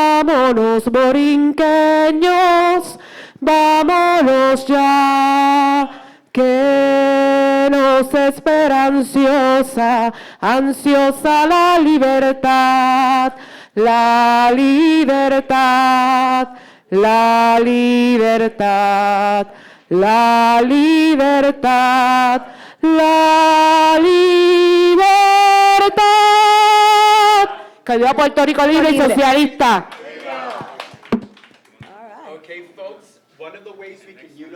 Speaker 8: Vámonos, borinqueños, vámonos ya, que nos espera ansiosa, ansiosa la libertad, la libertad, la libertad, la libertad, la libertad. Que viva Puerto Rico libre y socialista.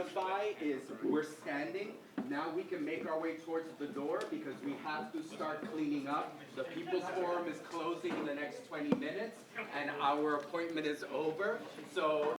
Speaker 4: identify is we're standing. Now we can make our way towards the door because we have to start cleaning up. The People's Forum is closing in the next 20 minutes and our appointment is over. So